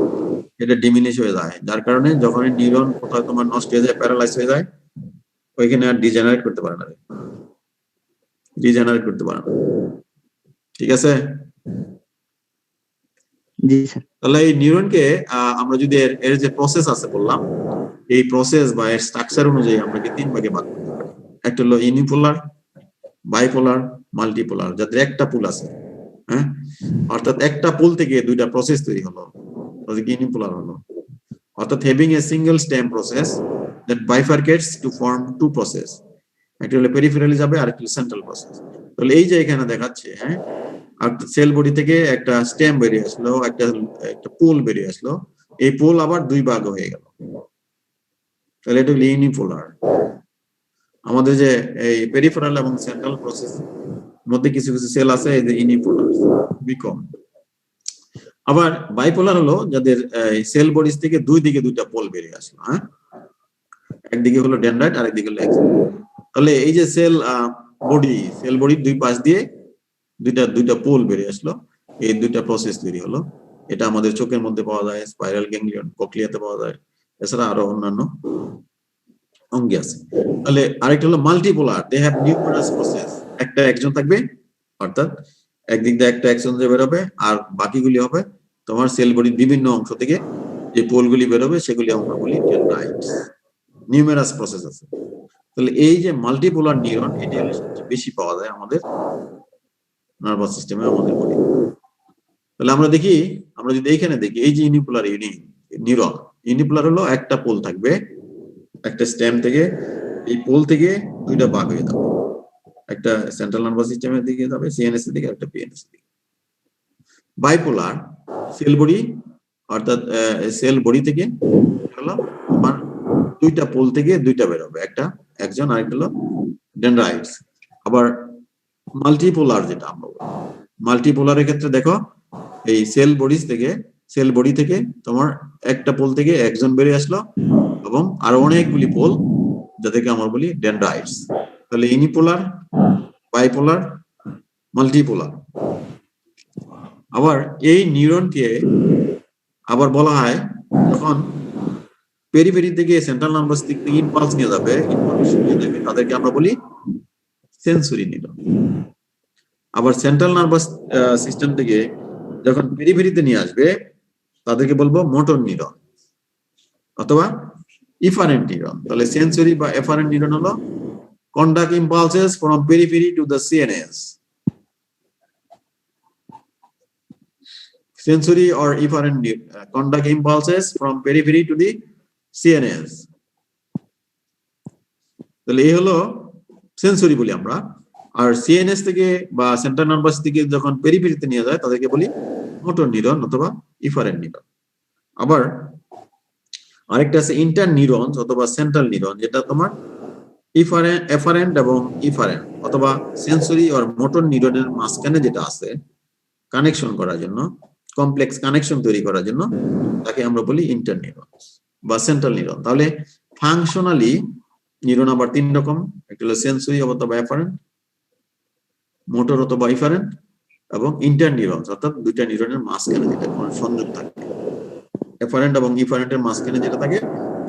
এটা ডিমিনিশ হয়ে যায়, যার কারণে যখন নিউরন কোথাও তোমার নষ্ট হয়ে যায়, প্যারালাইজ হয়ে যায়, ওইখানে আর ডিজেনারেট করতে পারে না, রিজেনারেট করতে পারে না। ঠিক আছে? জি স্যার। তাহলে এই নিউরনকে আমরা যদি এর যে প্রসেস আছে বললাম, এই প্রসেস বা এর স্ট্রাকচার অনুযায়ী আমরা কি 3 ভাগে ভাগ করতে পারি। একটা হলো ইউনিপোলার, বাইপোলার, মাল্টিপোলার, যাদের একটা পুল আছে। হ্যাঁ, অর্থাৎ একটা পুল থেকে দুইটা প্রসেস তৈরি হলো, তাহলে কি ইউনিপোলার হলো। অর্থাৎ having a single stem process that bifurcates to form two process. একটা হলো পেরিফেরালি যাবে আর একটা হলো সেন্ট্রাল প্রসেস। তাহলে এই যে এখানে দেখাচ্ছে, হ্যাঁ, আর সেল বডি থেকে একটা স্টেম বেরিয়ে আসলো, একটা একটা পোল বেরিয়ে আসলো, এই পোল আবার দুই ভাগ হয়ে গেল, তাহলে এটা হলো ইউনিপোলার। আমাদের যে এই পেরিফেরাল এবং সেন্ট্রাল প্রসেস মধ্যে কিছু কিছু সেল আছে এই যে ইউনিপোলার, খুবই কম। আবার বাইপোলার হলো যাদের সেল বডিজ থেকে দুই দিকে দুইটা পোল বেরিয়ে আসলো, হ্যাঁ, একদিকে হলো ডেনড্রাইট আর একদিকে হলো এক্সন। তাহলে এই যে সেল বডির দুই পাশ দিয়ে দুইটা পোল বেরিয়ে আসলো, এই দুইটা প্রসেস তৈরি হলো। এটা আমাদের চোখের মধ্যে পাওয়া যায়, স্পাইরাল গ্যাংলিয়ন, কোক্লিয়াতে পাওয়া যায়, এছাড়া আরো অন্যান্য অঙ্গে আছে। তাহলে আরেকটা হলো multipolar, they have numerous process. একটা একজন থাকবে, অর্থাৎ একদিক দিয়ে একটা একজন যে বেরোবে, আর বাকিগুলি হবে তোমার সেল বডির বিভিন্ন অংশ থেকে যে পোলগুলি বেরোবে সেগুলি আমরা বলি ডেনড্রাইটস। নিউমারাস প্রসেস আছে। তাহলে এই যে মাল্টিপোলার নিউরন, এটি হলো সবচেয়ে বেশি পাওয়া যায় আমাদের নার্ভাস সিস্টেমে, আমাদের বডি। তাহলে আমরা যদি এইখানে দেখি, এই যে ইউনিপোলার নিউরন, ইউনিপোলার হলো একটা পোল থাকবে, একটা স্টেম থেকে, এই পোল থেকে দুইটা ভাগ হয়ে যাবে, একটা সেন্ট্রাল নার্ভাস সিস্টেমের দিকে যাবে, সিএনএস এর দিকে, একটা পিএনএস এর দিকে। বাইপোলার সেল বডি, অর্থাৎ সেল বডি থেকে হলো তোমার দুইটা পোল থেকে দুইটা বেরোবে, একটা একজন, আরেকটা হলো ডেনড্রাইটস। আবার মাল্টিপোলার যেটা আমরা বলি, মাল্টিপোলারের ক্ষেত্রে দেখো এই সেল বডি থেকে তোমার একটা পোল থেকে একজন বেরিয়ে আসলো এবং আরো অনেকগুলি পোল, যাদেরকে আমরা বলি ডেনড্রাইটস। তাহলে ইউনিপোলার, বাইপোলার, মাল্টিপোলার। আবার এই নিউরনকে আবার বলা হয়, যখন পেরিফেরি থেকে সেন্ট্রাল নার্ভাস থেকে ইম্পালস নিয়ে যাবে, ইনফরমেশন নিয়ে যাবে, তাদেরকে আমরা বলি সেন্সরি নিউরন। আবার সেন্ট্রাল নার্ভাস সিস্টেম থেকে যখন পেরিফেরিতে নিয়ে আসবে, তাদেরকে বলবো মোটর নিউরন অথবা ইফারেন্ট নিউরন। তাহলে সেন্সরি বা এফারেন্ট নিউরন হলো conduct impulses from periphery to the CNS. Sensory or efferent conduct impulses from periphery to the CNS. তাহলে এই হলো সেন্সরি বলি আমরা। আর সিএনএস থেকে বা সেন্ট্রাল নার্ভাস থেকে যখন পেরিফেরিতে নিয়ে যায়, তাদেরকে বলি মোটর নিউরন অথবা ইফারেন্ট নিউরন। আবার আরেকটা আছে ইন্টার নিউরন অথবা সেন্ট্রাল নিউরন, যেটা তোমার এফারেন্ট এবং ইফারেন্ট অথবা সেন্সরি আর মোটর নিউরনের মাঝখানে যেটা আছে, কানেকশন করার জন্য, কমপ্লেক্স কানেকশন তৈরি করার জন্য, তাকে আমরা বলি ইন্টার নিউরন বা সেন্ট্রাল নিউরন। তাহলে ফাংশনালি নিউরন আবার তিন রকম, একটা হলো সেন্সরি অথবা এফারেন্ট, মোটর অথবা ইফারেন্ট, এবং ইন্টার নিউরন অর্থাৎ দুইটা নিউরনের মাঝখানে যেটা সংযোগ থাকে, এফারেন্ট এবং ইফারেন্টের মাঝখানে যেটা থাকে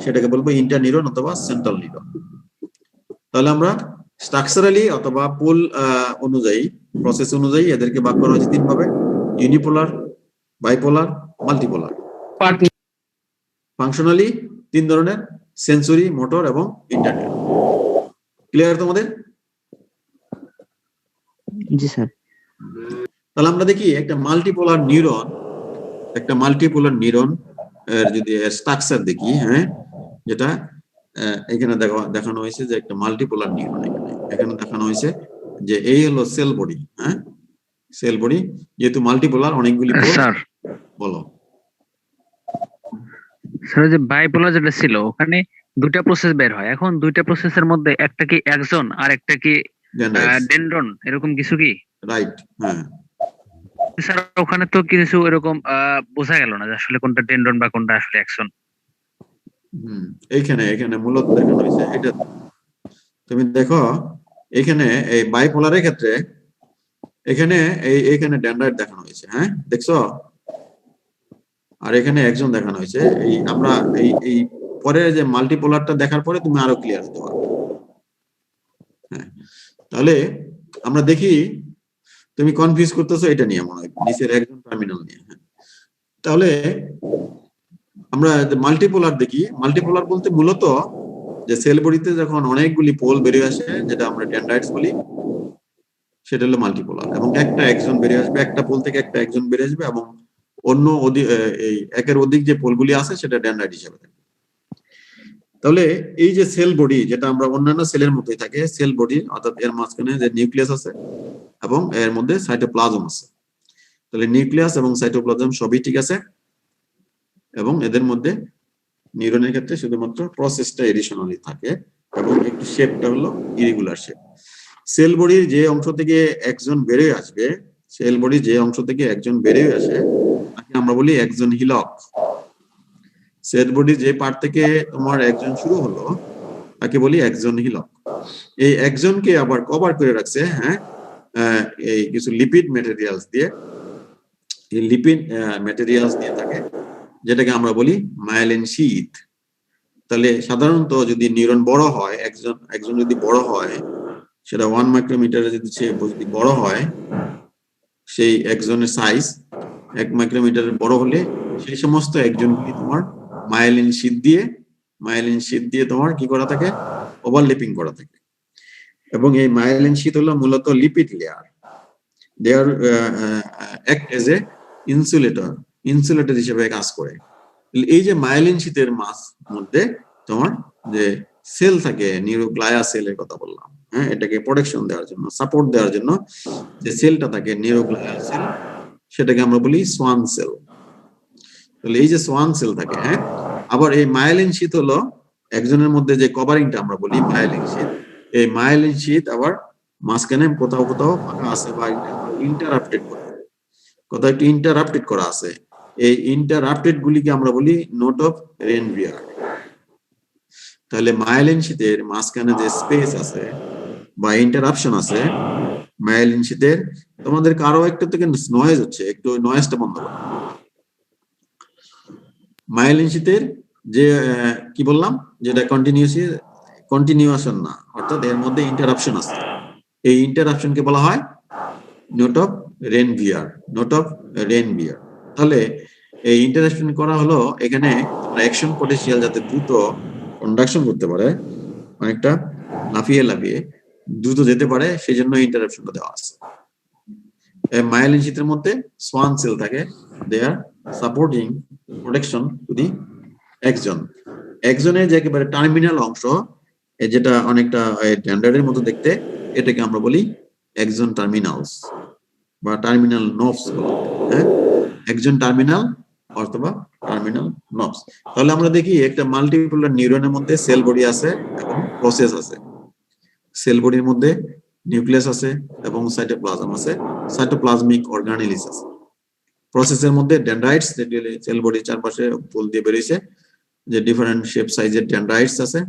সেটাকে বলবো ইন্টার নিউরন অথবা সেন্ট্রাল নিউরন। তাহলে আমরা স্ট্রাকচারালি অথবা পোল অনুযায়ী, প্রসেস অনুযায়ী এদেরকে ভাগ করা হয়েছে তিন ভাবে: ইউনিপোলার, বাইপোলার, মাল্টিপোলার। ফাংশনালি তিন ধরনের: সেন্সরি, মোটর এবং ইন্টার নিউরন। ক্লিয়ার তোমাদের? জি স্যার। তাহলে আমরা দেখি একটা মাল্টিপোলার নিউরন এর যদি স্ট্রাকচার দেখি, হ্যাঁ, যেটা এখানে দেখানো হয়েছে যে একটা মাল্টিপোলার নিউরন, এখানে দেখানো হয়েছে যে এই হলো সেল বডি, হ্যাঁ, সেল বডি, যেহেতু মাল্টিপোলার অনেকগুলি পোল। স্যার বলো স্যার, যে বাইপোলার যেটা ছিল ওখানে দুইটা প্রসেস বের হয়, এখন দুইটা প্রসেসের মধ্যে একটা কি অ্যাক্সন আর একটা কি ডেনড্রন, এরকম কিছু কি? রাইট, হ্যাঁ স্যার ওখানে তো কিছু এরকম বোঝা গেল না যে আসলে কোনটা ডেনড্রন বা কোনটা আসলে অ্যাকশন। এইখানে মূলত দেখানো হয়েছে এটা। তুমি দেখো এখানে এই বাইপোলারের ক্ষেত্রে এখানে ডেনড্রাইট দেখানো হয়েছে, হ্যাঁ, দেখছো? আর এখানে একজন দেখানো হয়েছে। এই আমরা এই পরে যে মাল্টিপোলারটা দেখার পরে তুমি আরো ক্লিয়ার হতে পারবে। হ্যাঁ, তাহলে আমরা দেখি তুমি কনফিউজ করতেছো এটা নিয়ে, মনে হয় নিচের একজন টার্মিনাল নিয়ে। হ্যাঁ, তাহলে আমরা মাল্টিপোলার দেখি। মাল্টিপোলার বলতে মূলত যে সেল বডিতে যখন অনেকগুলি পোল বেরিয়ে আসে, যেটা আমরা ডেনড্রাইটস বলি, সেটা হলো মাল্টিপোলার। এবং একটা একজন বেরিয়ে আসবে, একটা পোল থেকে একটা একজন বেরিয়ে আসবে, এবং অন্য এই একের অধিক যে পোলগুলি আছে সেটা ডেনড্রাইট হিসেবে থাকে। তাহলে এই যে সেল বডি, যেটা আমরা অন্যান্য সেলের মতোই থাকে, সেল বডি অর্থাৎ এর মাঝখানে যে নিউক্লিয়াস আছে এবং এর মধ্যে সাইটোপ্লাজম আছে, তাহলে নিউক্লিয়াস এবং সাইটোপ্লাজম সবই ঠিক আছে, এবং এদের মধ্যে নিউরনের ক্ষেত্রে শুধুমাত্র প্রসেসটা এডিশনালি থাকে এবং একটু শেপটা হলো ইরেগুলার শেপ। সেল বডির যে অংশ থেকে একজন বেরিয়ে আসবে, সেল বডির যে অংশ থেকে একজন বেরিয়ে আসে তাকে আমরা বলি একজন হিলক। সেল বডির যে পার্ট থেকে তোমার একজন শুরু হলো তাকে বলি একজন হিলক। এই একজনকে আবার কভার করে রাখছে এই কিছু লিপিড ম্যাটেরিয়ালস দিয়ে, এই লিপিড ম্যাটেরিয়ালস দিয়ে থাকে যেটাকে আমরা বলি মায়োলিন শীথ। তাহলে সাধারণত যদি নিউরন বড় হয়, একজন যদি বড় হয়, সেটা 1 মাইক্রোমিটারে যদি সে বড় হয়, সেই একজনের সাইজ 1 মাইক্রোমিটারের বড় হলে সেই সমস্ত একজনকে তোমার মায়োলিন শীথ দিয়ে তোমার কি করা থাকে, ওভারল্যাপিং করা থাকে। এবং এই মায়োলিন শীথ হলো মূলত lipid layer. They are act as a insulator হিসেবে কাজ করে। এই যে মায়োলিন শীথের মধ্যে তোমার যে সেল থাকে, নিউরোগ্লায়া সেলের কথা বললাম, এটাকে প্রোটেকশন দেওয়ার জন্য, সাপোর্ট দেওয়ার জন্য যে সেলটা থাকে নিউরোগ্লায়া সেল, সেটাকে আমরা বলি সোয়ান সেল। তাহলে এই যে সোয়ান সেল থাকে, আবার এই মায়োলিন শীথ হলো একজনের মধ্যে যে কভারিংটা আমরা বলি মায়োলিন শীথ, এই মায়োলিন শীথ আবার মাঝখানে কোথাও ফাঁকা আছে বা ইন্টারাপ্টেড করা আছে। এই ইন্টারাপ্টেড গুলিকে আমরা বলি নোট অফ রেনভিয়ার। তাহলে মায়োলিন শীথের মাঝখানে যে স্পেস আছে বা ইন্টারাপশন আছে মায়োলিন শীথের, তোমাদের কারো একটা থেকে নয়েজ হচ্ছে, একটু নয়েজটা বন্ধ করো। মায়োলিন শীথের যে কি বললাম, যেটা কন্টিনিউয়েশন না, অর্থাৎ এর মধ্যে ইন্টারাপশন আছে, এই ইন্টারাপশনকে বলা হয় নোট অফ রেনভিয়ার। তাহলে এই ইন্টারাপশন করা হলো এখানে অ্যাকশন পটেনশিয়াল যাতে দ্রুত কন্ডাকশন করতে পারে, অনেকটা লাফিয়ে দ্রুত যেতে পারে, সেই জন্য ইন্টারাপশনটা দেওয়া আছে। মায়োলিন শীথের মধ্যে সোয়ান সেল থাকে, দে আর সাপোর্টিং প্রোটেকশন টু দি একজনের যে একেবারে টার্মিনাল অংশ, যেটা অনেকটা ড্যান্ডারের মতো দেখতে, এটাকে আমরা বলি একজন টার্মিনালস বা টার্মিনাল নবস বলা হয়। একজন টার্মিনাল অথবা টার্মিনাল নবস। তাহলে আমরা দেখি একটা মাল্টিপোলার নিউরনের মধ্যে সেল বডি আছে এবং প্রসেস আছে। সেল বডির মধ্যে নিউক্লিয়াস আছে এবং সাইটোপ্লাজম আছে, সাইটোপ্লাজমিক অর্গানেলিস আছে। প্রসেসের মধ্যে ডেনড্রাইটস, সেল বডির চারপাশে ফুল দিয়ে বেরিয়েছে, যে ডিফারেন্ট শেপ সাইজের ডেনড্রাইটস আছে।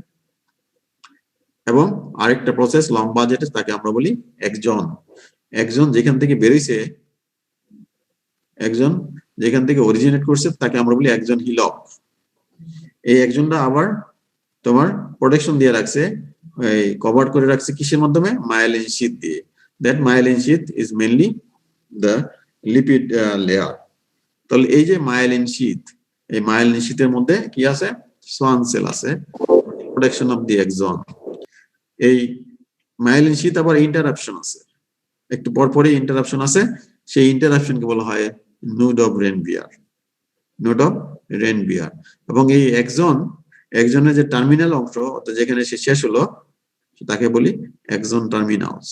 এবং আরেকটা প্রসেস লম্বা যেটা, তাকে আমরা বলি একজন যেখান থেকে বেরিয়েছে, একজন যেখান থেকে অরিজিনেট করছে, তাকে আমরা বলি একজন হিলক। এই একজনটা আবার তোমার প্রোটেকশন দিয়ে রাখছে, কভার করে রাখছে কিসের মাধ্যমে, মায়োলিন শীথ দিয়ে। That myelin sheath is mainly the lipid layer. তাহলে এই যে মায়োলিন শীথের মধ্যে কি আছে, সোয়ান সেল আছে, প্রোটেকশন অফ দি এক্সন। এই মায়োলিন শীথ আবার ইন্টারাপশন আছে, একটু পরপরই ইন্টারাপশন আছে, সেই ইন্টারাপশনকে বলা হয় নোড অফ রেনভিয়ার। এবং এই একজনের যে টার্মিনাল অংশ, অর্থাৎ যেখানে সে শেষ হলো, তাকে বলি একজন টার্মিনালস।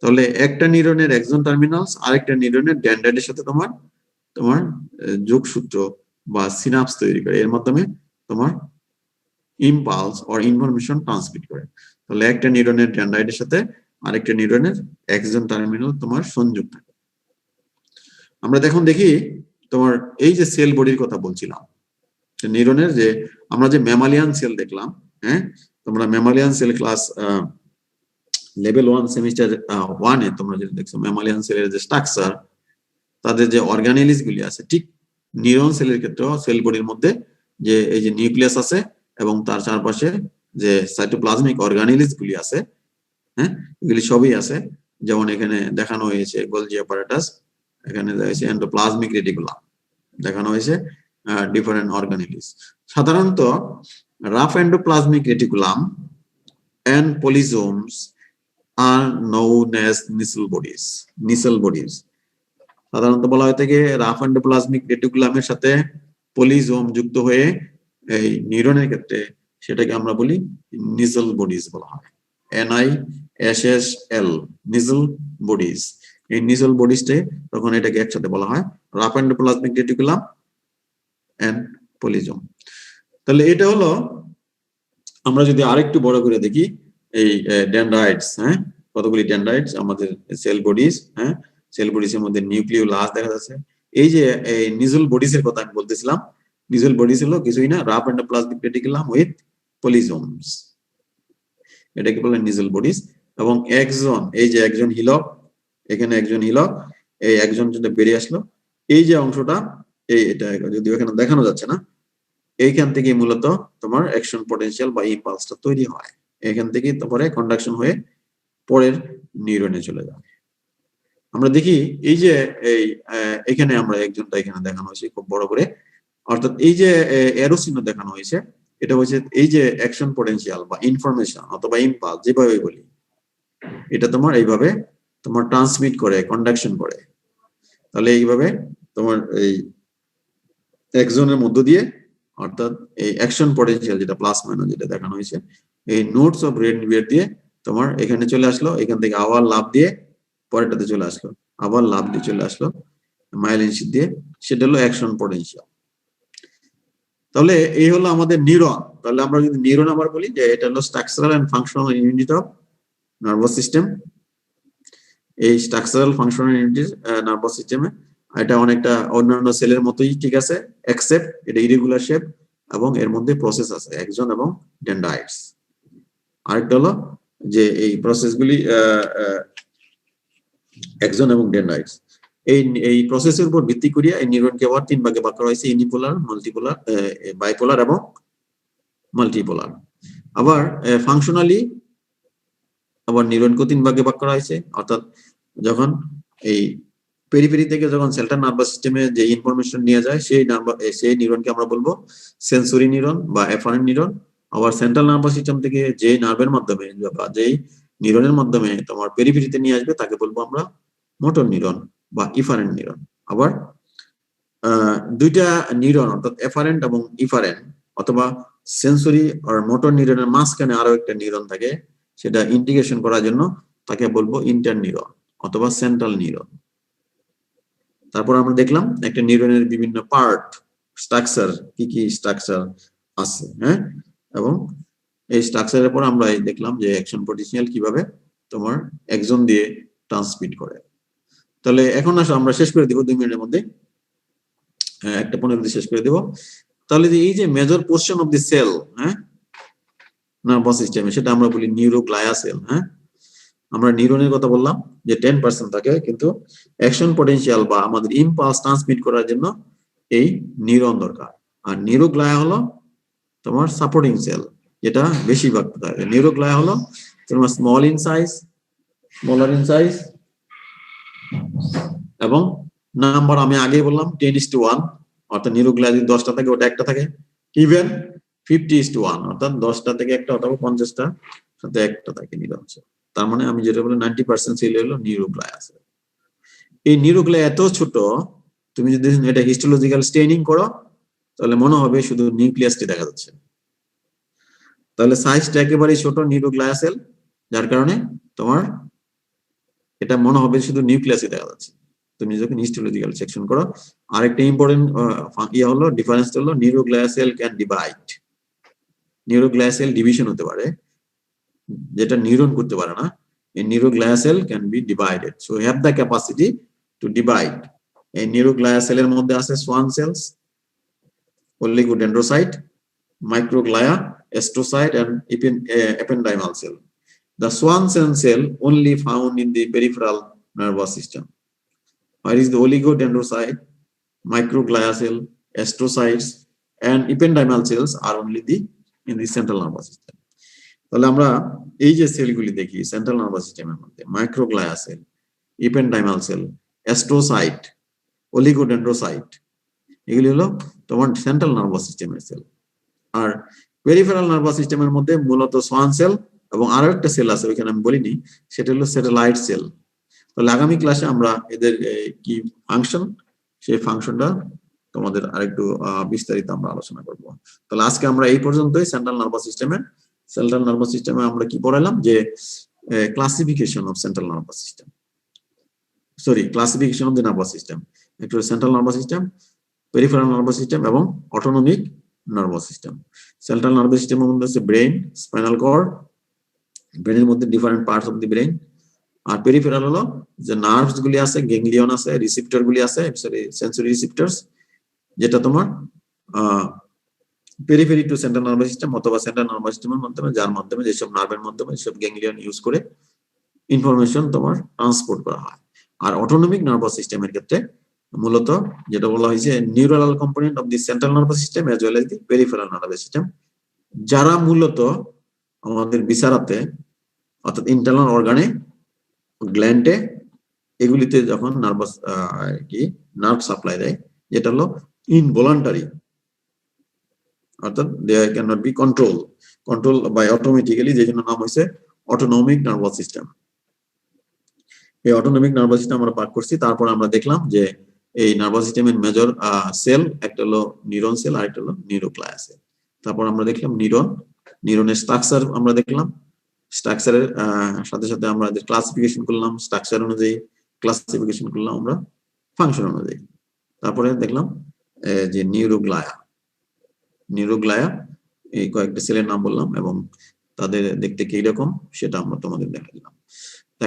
তাহলে একটা নিউরনের একজন টার্মিনালস আরেকটা নিউরনের ড্যান্ড্রাইটের সাথে তোমার যোগসূত্র বা সিনাপস তৈরি করে, এর মাধ্যমে তোমার ইম্পালস অর ইনফরমেশন ট্রান্সমিট করে। তাহলে একটা নিউরনের ড্যান্ড্রাইটের সাথে আরেকটা নিউরনের একজন টার্মিনাল তোমার সংযুক্ত থাকে। আমরা দেখি তোমার এই যে সেল বডির কথা বলছিলাম, নিউরনের যে আমরা যে ম্যামালিয়ান সেল দেখলাম, তোমরা mammalian cell class level 1 semester 1 এ তোমরা যেটা দেখছো, ম্যামালিয়ান সেলের যে স্ট্রাকচার, তাদের যে অর্গানেলিস গুলি আছে, ঠিক নিউরন সেলের ক্ষেত্রেও সেল বডির মধ্যে যে এই যে নিউক্লিয়াস আছে এবং তার চারপাশে যে সাইটোপ্লাজমিক অর্গানেলিস গুলি আছে, এগুলি সবই আছে। যেমন এখানে দেখানো হয়েছে গোলজি অ্যাপারেটাস, এখানে রয়েছে এন্ডোপ্লাজমিক রেটিকুলাম, দেখানো হয়েছে ডিফারেন্ট অর্গানেলিস। সাধারণত rough endoplasmic reticulum and polysomes are known as Nissl bodies. সাধারণত বলা হয়ে থাকে রাফ এন্ডোপ্লাজমিক রেটিকুলামের সাথে পলিজোম যুক্ত হয়ে এই নিউরনের ক্ষেত্রে সেটাকে আমরা বলি নিসল বডিজ বলা হয়, NISSL, নিসল বডিজ। এই নিউরাল বডিজটে তখন এটাকে একসাথে বলা হয় রাফ এন্ডোপ্লাজমিক রেটিকুলাম এন্ড পলিজোম। তাহলে এটা হলো, আমরা যদি আরেকটু বড় করে দেখি এই ডেনড্রাইটস, হ্যাঁ, কতগুলি ডেনড্রাইটস আমাদের সেল বডিজ, হ্যাঁ, সেল বডিজের মধ্যে নিউক্লিওলাস দেখা যাচ্ছে। এই যে এই নিউরাল বডিজের কথা আমি বলতেছিলাম, নিউরাল বডিজ হলো কিছুই না, রাফ এন্ডোপ্লাজমিক রেটিকুলাম উইথ পলিজোমস, এটাকে বলে নিউরাল বডিজ। এবং একজন, এই যে একজন হিলক, এখানে একজন হিলক, এই একজন যেটা বেরিয়ে আসলো, এই যে অংশটা, এই এটা যদিও এখানে দেখানো যাচ্ছে না, এইখান থেকে মূলত তোমার অ্যাকশন পটেনশিয়াল বা ইম্পালসটা তৈরি হয়। এখান থেকে তারপরে কন্ডাকশন হয়ে পরের নিউরনে চলে যায়। আমরা দেখি এই যে এই এখানে আমরা একজনটা এখানে দেখানো হয়েছে খুব বড় করে, অর্থাৎ এই যে অ্যারো চিহ্ন দেখানো হয়েছে, এটা হচ্ছে এই যে অ্যাকশন পটেনশিয়াল বা ইনফরমেশন অথবা ইম্পালস যেভাবে বলি, এটা তোমার এইভাবে তোমার ট্রান্সমিট করে, কন্ডাকশন করে। তাহলে এইভাবে তোমার এই একজনের মধ্য দিয়ে, অর্থাৎ এই অ্যাকশন পটেনশিয়াল যেটা প্লাস মাইনাস যেটা দেখানো হয়েছে, এই নোটস অফ রেড বিয়ার দিয়ে তোমার এখানে চলে আসলো, এখান থেকে আবার লাভ দিয়ে পরেরটাতে চলে আসলো, আবার লাভ দিয়ে চলে আসলো মাইলিন শীট দিয়ে, সেটা হলো অ্যাকশন পটেনশিয়াল। তাহলে এই হলো আমাদের নিউরন। তাহলে আমরা যদি নিউরন আবার বলি যে এটা হলো structural and functional unit of nervous system. এই স্ট্রাকচারাল ফাংশনাল ইউনিট নার্ভাস সিস্টেমে এটা অনেকটা অন্যান্য সেলের মতোই, ঠিক আছে, এক্সেপ্ট এটা ইরেগুলার শেপ এবং এর মধ্যে প্রসেস আছে, একজন এবং ডেনড্রাইটস। আরেকটা হলো যে এই প্রসেসগুলি একজন এবং ডেনড্রাইটস, এই প্রসেসের উপর ভিত্তি করিয়া এই নিউরনকে আবার তিন ভাগে ভাগ করা হয়েছে, ইউনিপোলার, মাল্টিপোলার, বাইপোলার এবং মাল্টিপোলার। আবার ফাংশনালি আবার নিউরনকে তিন ভাগে ভাগ করা হয়েছে, অর্থাৎ যখন এই পেরিফেরি থেকে যখন সেন্ট্রাল নার্ভাস সিস্টেমে যে ইনফরমেশন নিয়ে যায়, সেই নিউরনকে আমরা বলবো সেন্সরি নিউরন বা এফারেন্ট নিউরন। আবার সেন্ট্রাল নার্ভাস সিস্টেম থেকে যে নার্ভের মাধ্যমে বা যেই নিউরনের মাধ্যমে তোমার পেরিফেরিতে নিয়ে আসবে তাকে বলবো আমরা মোটর নিউরন বা ইফারেন্ট নিউরন। আবার দুইটা নিউরন অর্থাৎ এফারেন্ট এবং ইফারেন্ট অথবা সেন্সরি আর মোটর নিউরনের মাঝখানে আরো একটা নিউরন থাকে, সেটা ইন্টিগ্রেশন করার জন্য তাকে বলবো ইন্টার নিউরন অথবা সেন্ট্রাল নিউরন। তারপর আমরা দেখলাম একটা নিউরনের বিভিন্ন পার্ট, স্ট্রাকচার, কি কি স্ট্রাকচার আছে, হ্যাঁ, এবং এই স্ট্রাকচারের পর আমরা দেখলাম যে অ্যাকশন পটেনশিয়াল কিভাবে তোমার একজন দিয়ে ট্রান্সমিট করে। তাহলে এখন আসো আমরা শেষ করে দিব 2 মিনিটের মধ্যে, একটা 15 দিয়ে শেষ করে দিব। তাহলে যে এই যে major portion of the cell, হ্যাঁ, নার্ভাস সিস্টেমে, সেটা আমরা বলি নিউরোগ্লায়া সেল। হ্যাঁ, আমরা নিউরনের কথা বললাম যে 10% থাকে, কিন্তু অ্যাকশন পটেনশিয়াল বা আমাদের ইম্পালস ট্রান্সমিট করার জন্য এই নিউরন দরকার। আর নিউরোগ্লায়া হলো তোমার সাপোর্টিং সেল, যেটা বেশিরভাগ থাকে। নিউরোগ্লায়া হলো তোমার স্মলার ইন সাইজ এবং নাম্বার আমি আগেই বললাম 10:1, অর্থাৎ নিউরোগ্লায়া যদি 10টা থাকে ওটা একটা থাকে, ইভেন 50:1, অর্থাৎ 10টা থেকে একটা অথবা 50টা সাথে একটা থাকে নিউরন। তার মানে আমি যেটা বলি 90% সেল হলো নিউরোগ্লায়া সেল। এই নিউরোগ্লায়া এত ছোট, তুমি যদি এটা হিস্টোলজিক্যাল স্টেইনিং করো তাহলে মনে হবে শুধু নিউক্লিয়াসটি দেখা যাচ্ছে। তাহলে সাইজটা একেবারেই ছোট নিউরোগ্লায়া সেল, যার কারণে তোমার এটা মনে হবে শুধু নিউক্লিয়াসই দেখা যাচ্ছে তুমি যখন হিস্টোলজিক্যাল সেকশন করো। আরেকটা ইম্পর্টেন্ট হলো ডিফারেন্স হলো neuroglia cell can divide. Neuroglia cell division হতে পারে, যেটা নিউরন করতে পারে না। A neuroglia cell can be divided, so we have the capacity to divide. A neuroglia cell এর মধ্যে আছে Schwann cells, oligodendrocyte, microglia, astrocyte and ependymal cell. The Schwann cell only found in the peripheral nervous system, whereas the oligodendrocyte, microglia cell, astrocytes and ependymal cells are only in the central nervous system. তাহলে আমরা এই যে সেলগুলি দেখি central nervous সিস্টেমের মধ্যে, মাইক্রোগ্লায়া sell, ইপেনডাইমাল sell, astrocyte, oligodendrocyte, এগুলি হলো তোমার সেন্ট্রাল নার্ভাস সিস্টেমের সেল। আর পেরিফেরাল নার্ভাস সিস্টেমের মধ্যে মূলত সোয়ান সেল এবং আরো একটা সেল আছে ওইখানে আমি বলিনি, সেটা হলো স্যাটেলাইট সেল। তাহলে আগামী ক্লাসে আমরা এদের কি ফাংশন, সেই ফাংশনটা তোমাদের আরেকটু বিস্তারিত আমরা আলোচনা করব। তাহলে আজকে আমরা এই পর্যন্তই সেন্ট্রাল নার্ভাস সিস্টেমে আমরা কি পড়ালাম যে classification of central nervous system. Sorry classification of the nervous system, একটা central nervous system, peripheral nervous system এবং autonomic nervous system. Central nervous সিস্টেমের মধ্যে আছে ব্রেন, স্পাইনাল কর্ড, ব্রেনের মধ্যে different parts of the brain. আর পেরিফেরাল হলো যে নার্ভস গুলি আছে, গ্যাংলিয়ন আছে, রিসিপ্টর গুলি আছে, সেন্সরি রিসিপ্টরস, যেটা তোমার periphery to central nervous system অথবা সেন্ট্রাল নার্ভাস সিস্টেমের মাধ্যমে, যার মাধ্যমে যেসব নার্ভের মাধ্যমে যেসব গ্যাংলিয়ন ইউজ করে ইনফরমেশন তোমার ট্রান্সপোর্ট করা হয়। আর অটোনমিক নার্ভাস সিস্টেমের ক্ষেত্রে মূলত যেটা বলা হয়েছে neural component of the central nervous system as well as the peripheral nervous system, যারা মূলত আমাদের বিচারাতে অর্থাৎ ইন্টারনাল অর্গানে, গ্ল্যান্ডে, এগুলিতে যখন নার্ভাস নার্ভ সাপ্লাই দেয়, যেটা হলো ইনভলান্টারি, অর্থাৎ they can not be control by automatically, যে জন্য নাম হয়েছে অটোনমিক নার্ভাস সিস্টেম। এই অটোনমিক নার্ভাস সিস্টেম আমরা পাঠ করছি। তারপর আমরা দেখলাম যে এই নার্ভাস সিস্টেমের মেজর সেল একটা হলো নিউরন সেল, আর একটা হলো নিউরোগ্লিয়া সেল। তারপর আমরা দেখলাম নিউরনের স্ট্রাকচার আমরা দেখলাম, স্ট্রাকচারের সাথে সাথে আমরা ক্লাসিফিকেশন করলাম, স্ট্রাকচার অনুযায়ী ক্লাসিফিকেশন করলাম আমরা ফাংশন অনুযায়ী। তারপরে দেখলাম যে নিউরোগ্লিয়া এই কয়েকটা সেলের নাম বললাম এবং তাদের দেখতে কি রকম সেটা আমরা তোমাদের দেখা দিলাম।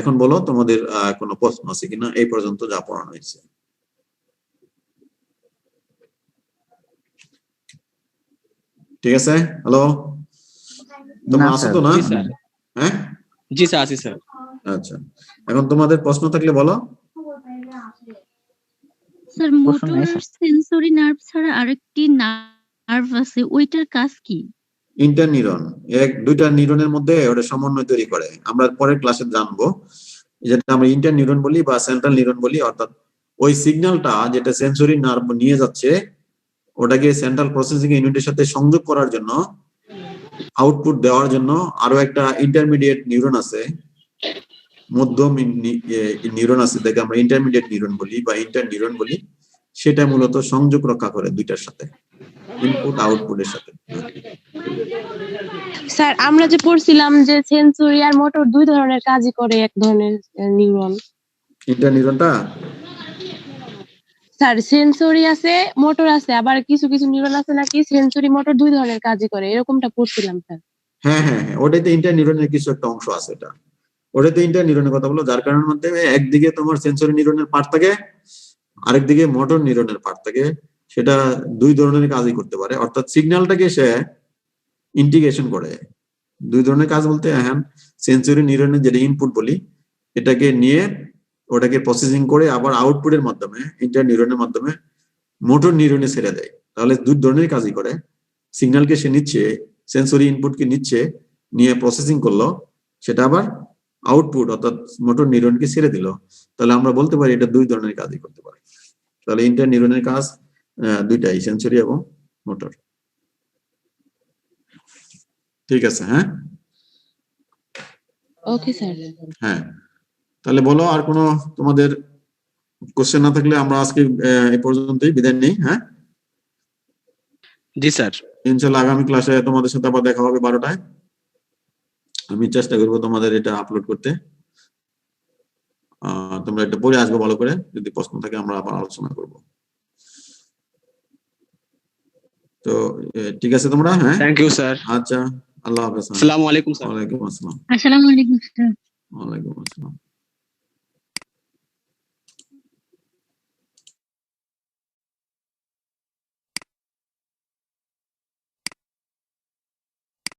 এখন বলো তোমাদের কোনো প্রশ্ন আছে কিনা এই পর্যন্ত যা পড়ানো হয়েছে? ঠিক আছে, হ্যালো, তোমরা আছো তো না? হ্যাঁ, জি স্যার, আছি স্যার। আচ্ছা, এখন তোমাদের প্রশ্ন থাকলে বলো। স্যার মোটর আর সেন্সরি নার্ভ ছাড়া আরেকটি নার্ভ আছে, ওইটার কাজ কি? ইন্টারনিউরন, দুইটা নিউরনের মধ্যে ওটা সমন্বয় তৈরি করে। আমরা পরের ক্লাসে জানবো, যেটা আমরা ইন্টারনিউরন বলি বা সেন্ট্রাল নিউরন বলি, অর্থাৎ ওই সিগন্যালটা যেটা সেন্সরি নার্ভ নিয়ে যাচ্ছে ওটাকে সেন্ট্রাল প্রসেসিং ইউনিটের সাথে সংযোগ করার জন্য, আউটপুট দেওয়ার জন্য আরো একটা ইন্টারমিডিয়েট নিউরন আছে, মধ্যম নিউরন আছে, তাকে আমরা ইন্টারমিডিয়েট নিউরন বলি বা ইন্টারনিউরন বলি। সেটা মূলত সংযোগ রক্ষা করে দুইটার সাথে, ইনপুট আউটপুটের সাথে। স্যার আমরা যে পড়ছিলাম যে সেন্সরি আর মোটর দুই ধরনের কাজই করে এক ধরনের নিউরন। ইন্টারনিউরনটা স্যার সেন্সরি আছে, মোটর আছে, আবার কিছু কিছু নিউরন আছে নাকি সেন্সরি মোটর দুই ধরনের কাজই করে, এরকমটা পড়ছিলাম স্যার। হ্যাঁ হ্যাঁ হ্যাঁ, ওটাতে ইন্টারনিউরনের কিছু একটা অংশ আছে, এটা ওটাতে ইন্টারনিউরনের কথা বলো, যার কারণের মধ্যে একদিকে তোমার সেন্সরি নিউরনের পার্ট থাকে, আরেকদিকে মোটর নিউরনের পার্ট থাকে। সেটা দুই ধরনের কাজই করতে পারে, অর্থাৎ সিগন্যালটাকে সে ইন্টিগ্রেশন করে। দুই ধরনের কাজ বলতে, হ্যাঁ, সেন্সরি নিউরনের যেটা ইনপুট বলি এটাকে নিয়ে ওটাকে প্রসেসিং করে আবার আউটপুটের মাধ্যমে ইন্টারনিউরনের মাধ্যমে মোটর নিউরনে ছেড়ে দেয়। তাহলে দুই ধরনের কাজই করে, সিগন্যালকে সে নিচ্ছে, সেন্সরি ইনপুটকে নিচ্ছে, নিয়ে প্রসেসিং করলো, সেটা আবার আউটপুট অর্থাৎ মোটর নিউরনকে ছেড়ে দিল। তাহলে আমরা বলতে পারি এটা দুই ধরনের কাজই করতে পারে। তাহলে ইন্টারনিউরনের কাজ দুইটাই, সেন্সরি এবং মোটর। ঠিক আছে, হ্যাঁ ওকে স্যার। হ্যাঁ, তাহলে বলো আর কোনো তোমাদের কোশ্চেন না থাকলে আমরা আজকে এই পর্যন্তই বিদায় নেই। হ্যাঁ জি স্যার, ইনশাআল্লাহ আগামী ক্লাসে তোমাদের সাথে আবার দেখা হবে 12টায়। আমি চেষ্টা করবো তোমাদের এটা আপলোড করতে। তোমরা এটা পড়ে আসবে ভালো করে, যদি প্রশ্ন থাকে আমরা আবার আলোচনা করব। তো ঠিক আছে তোমরা, হ্যাঁ থ্যাংক ইউ স্যার। আচ্ছা, আল্লাহ হাফেজ। আসসালামু আলাইকুম স্যার। ওয়ালাইকুম আসসালাম। আসসালামু আলাইকুম স্যার। ওয়ালাইকুম আসসালাম।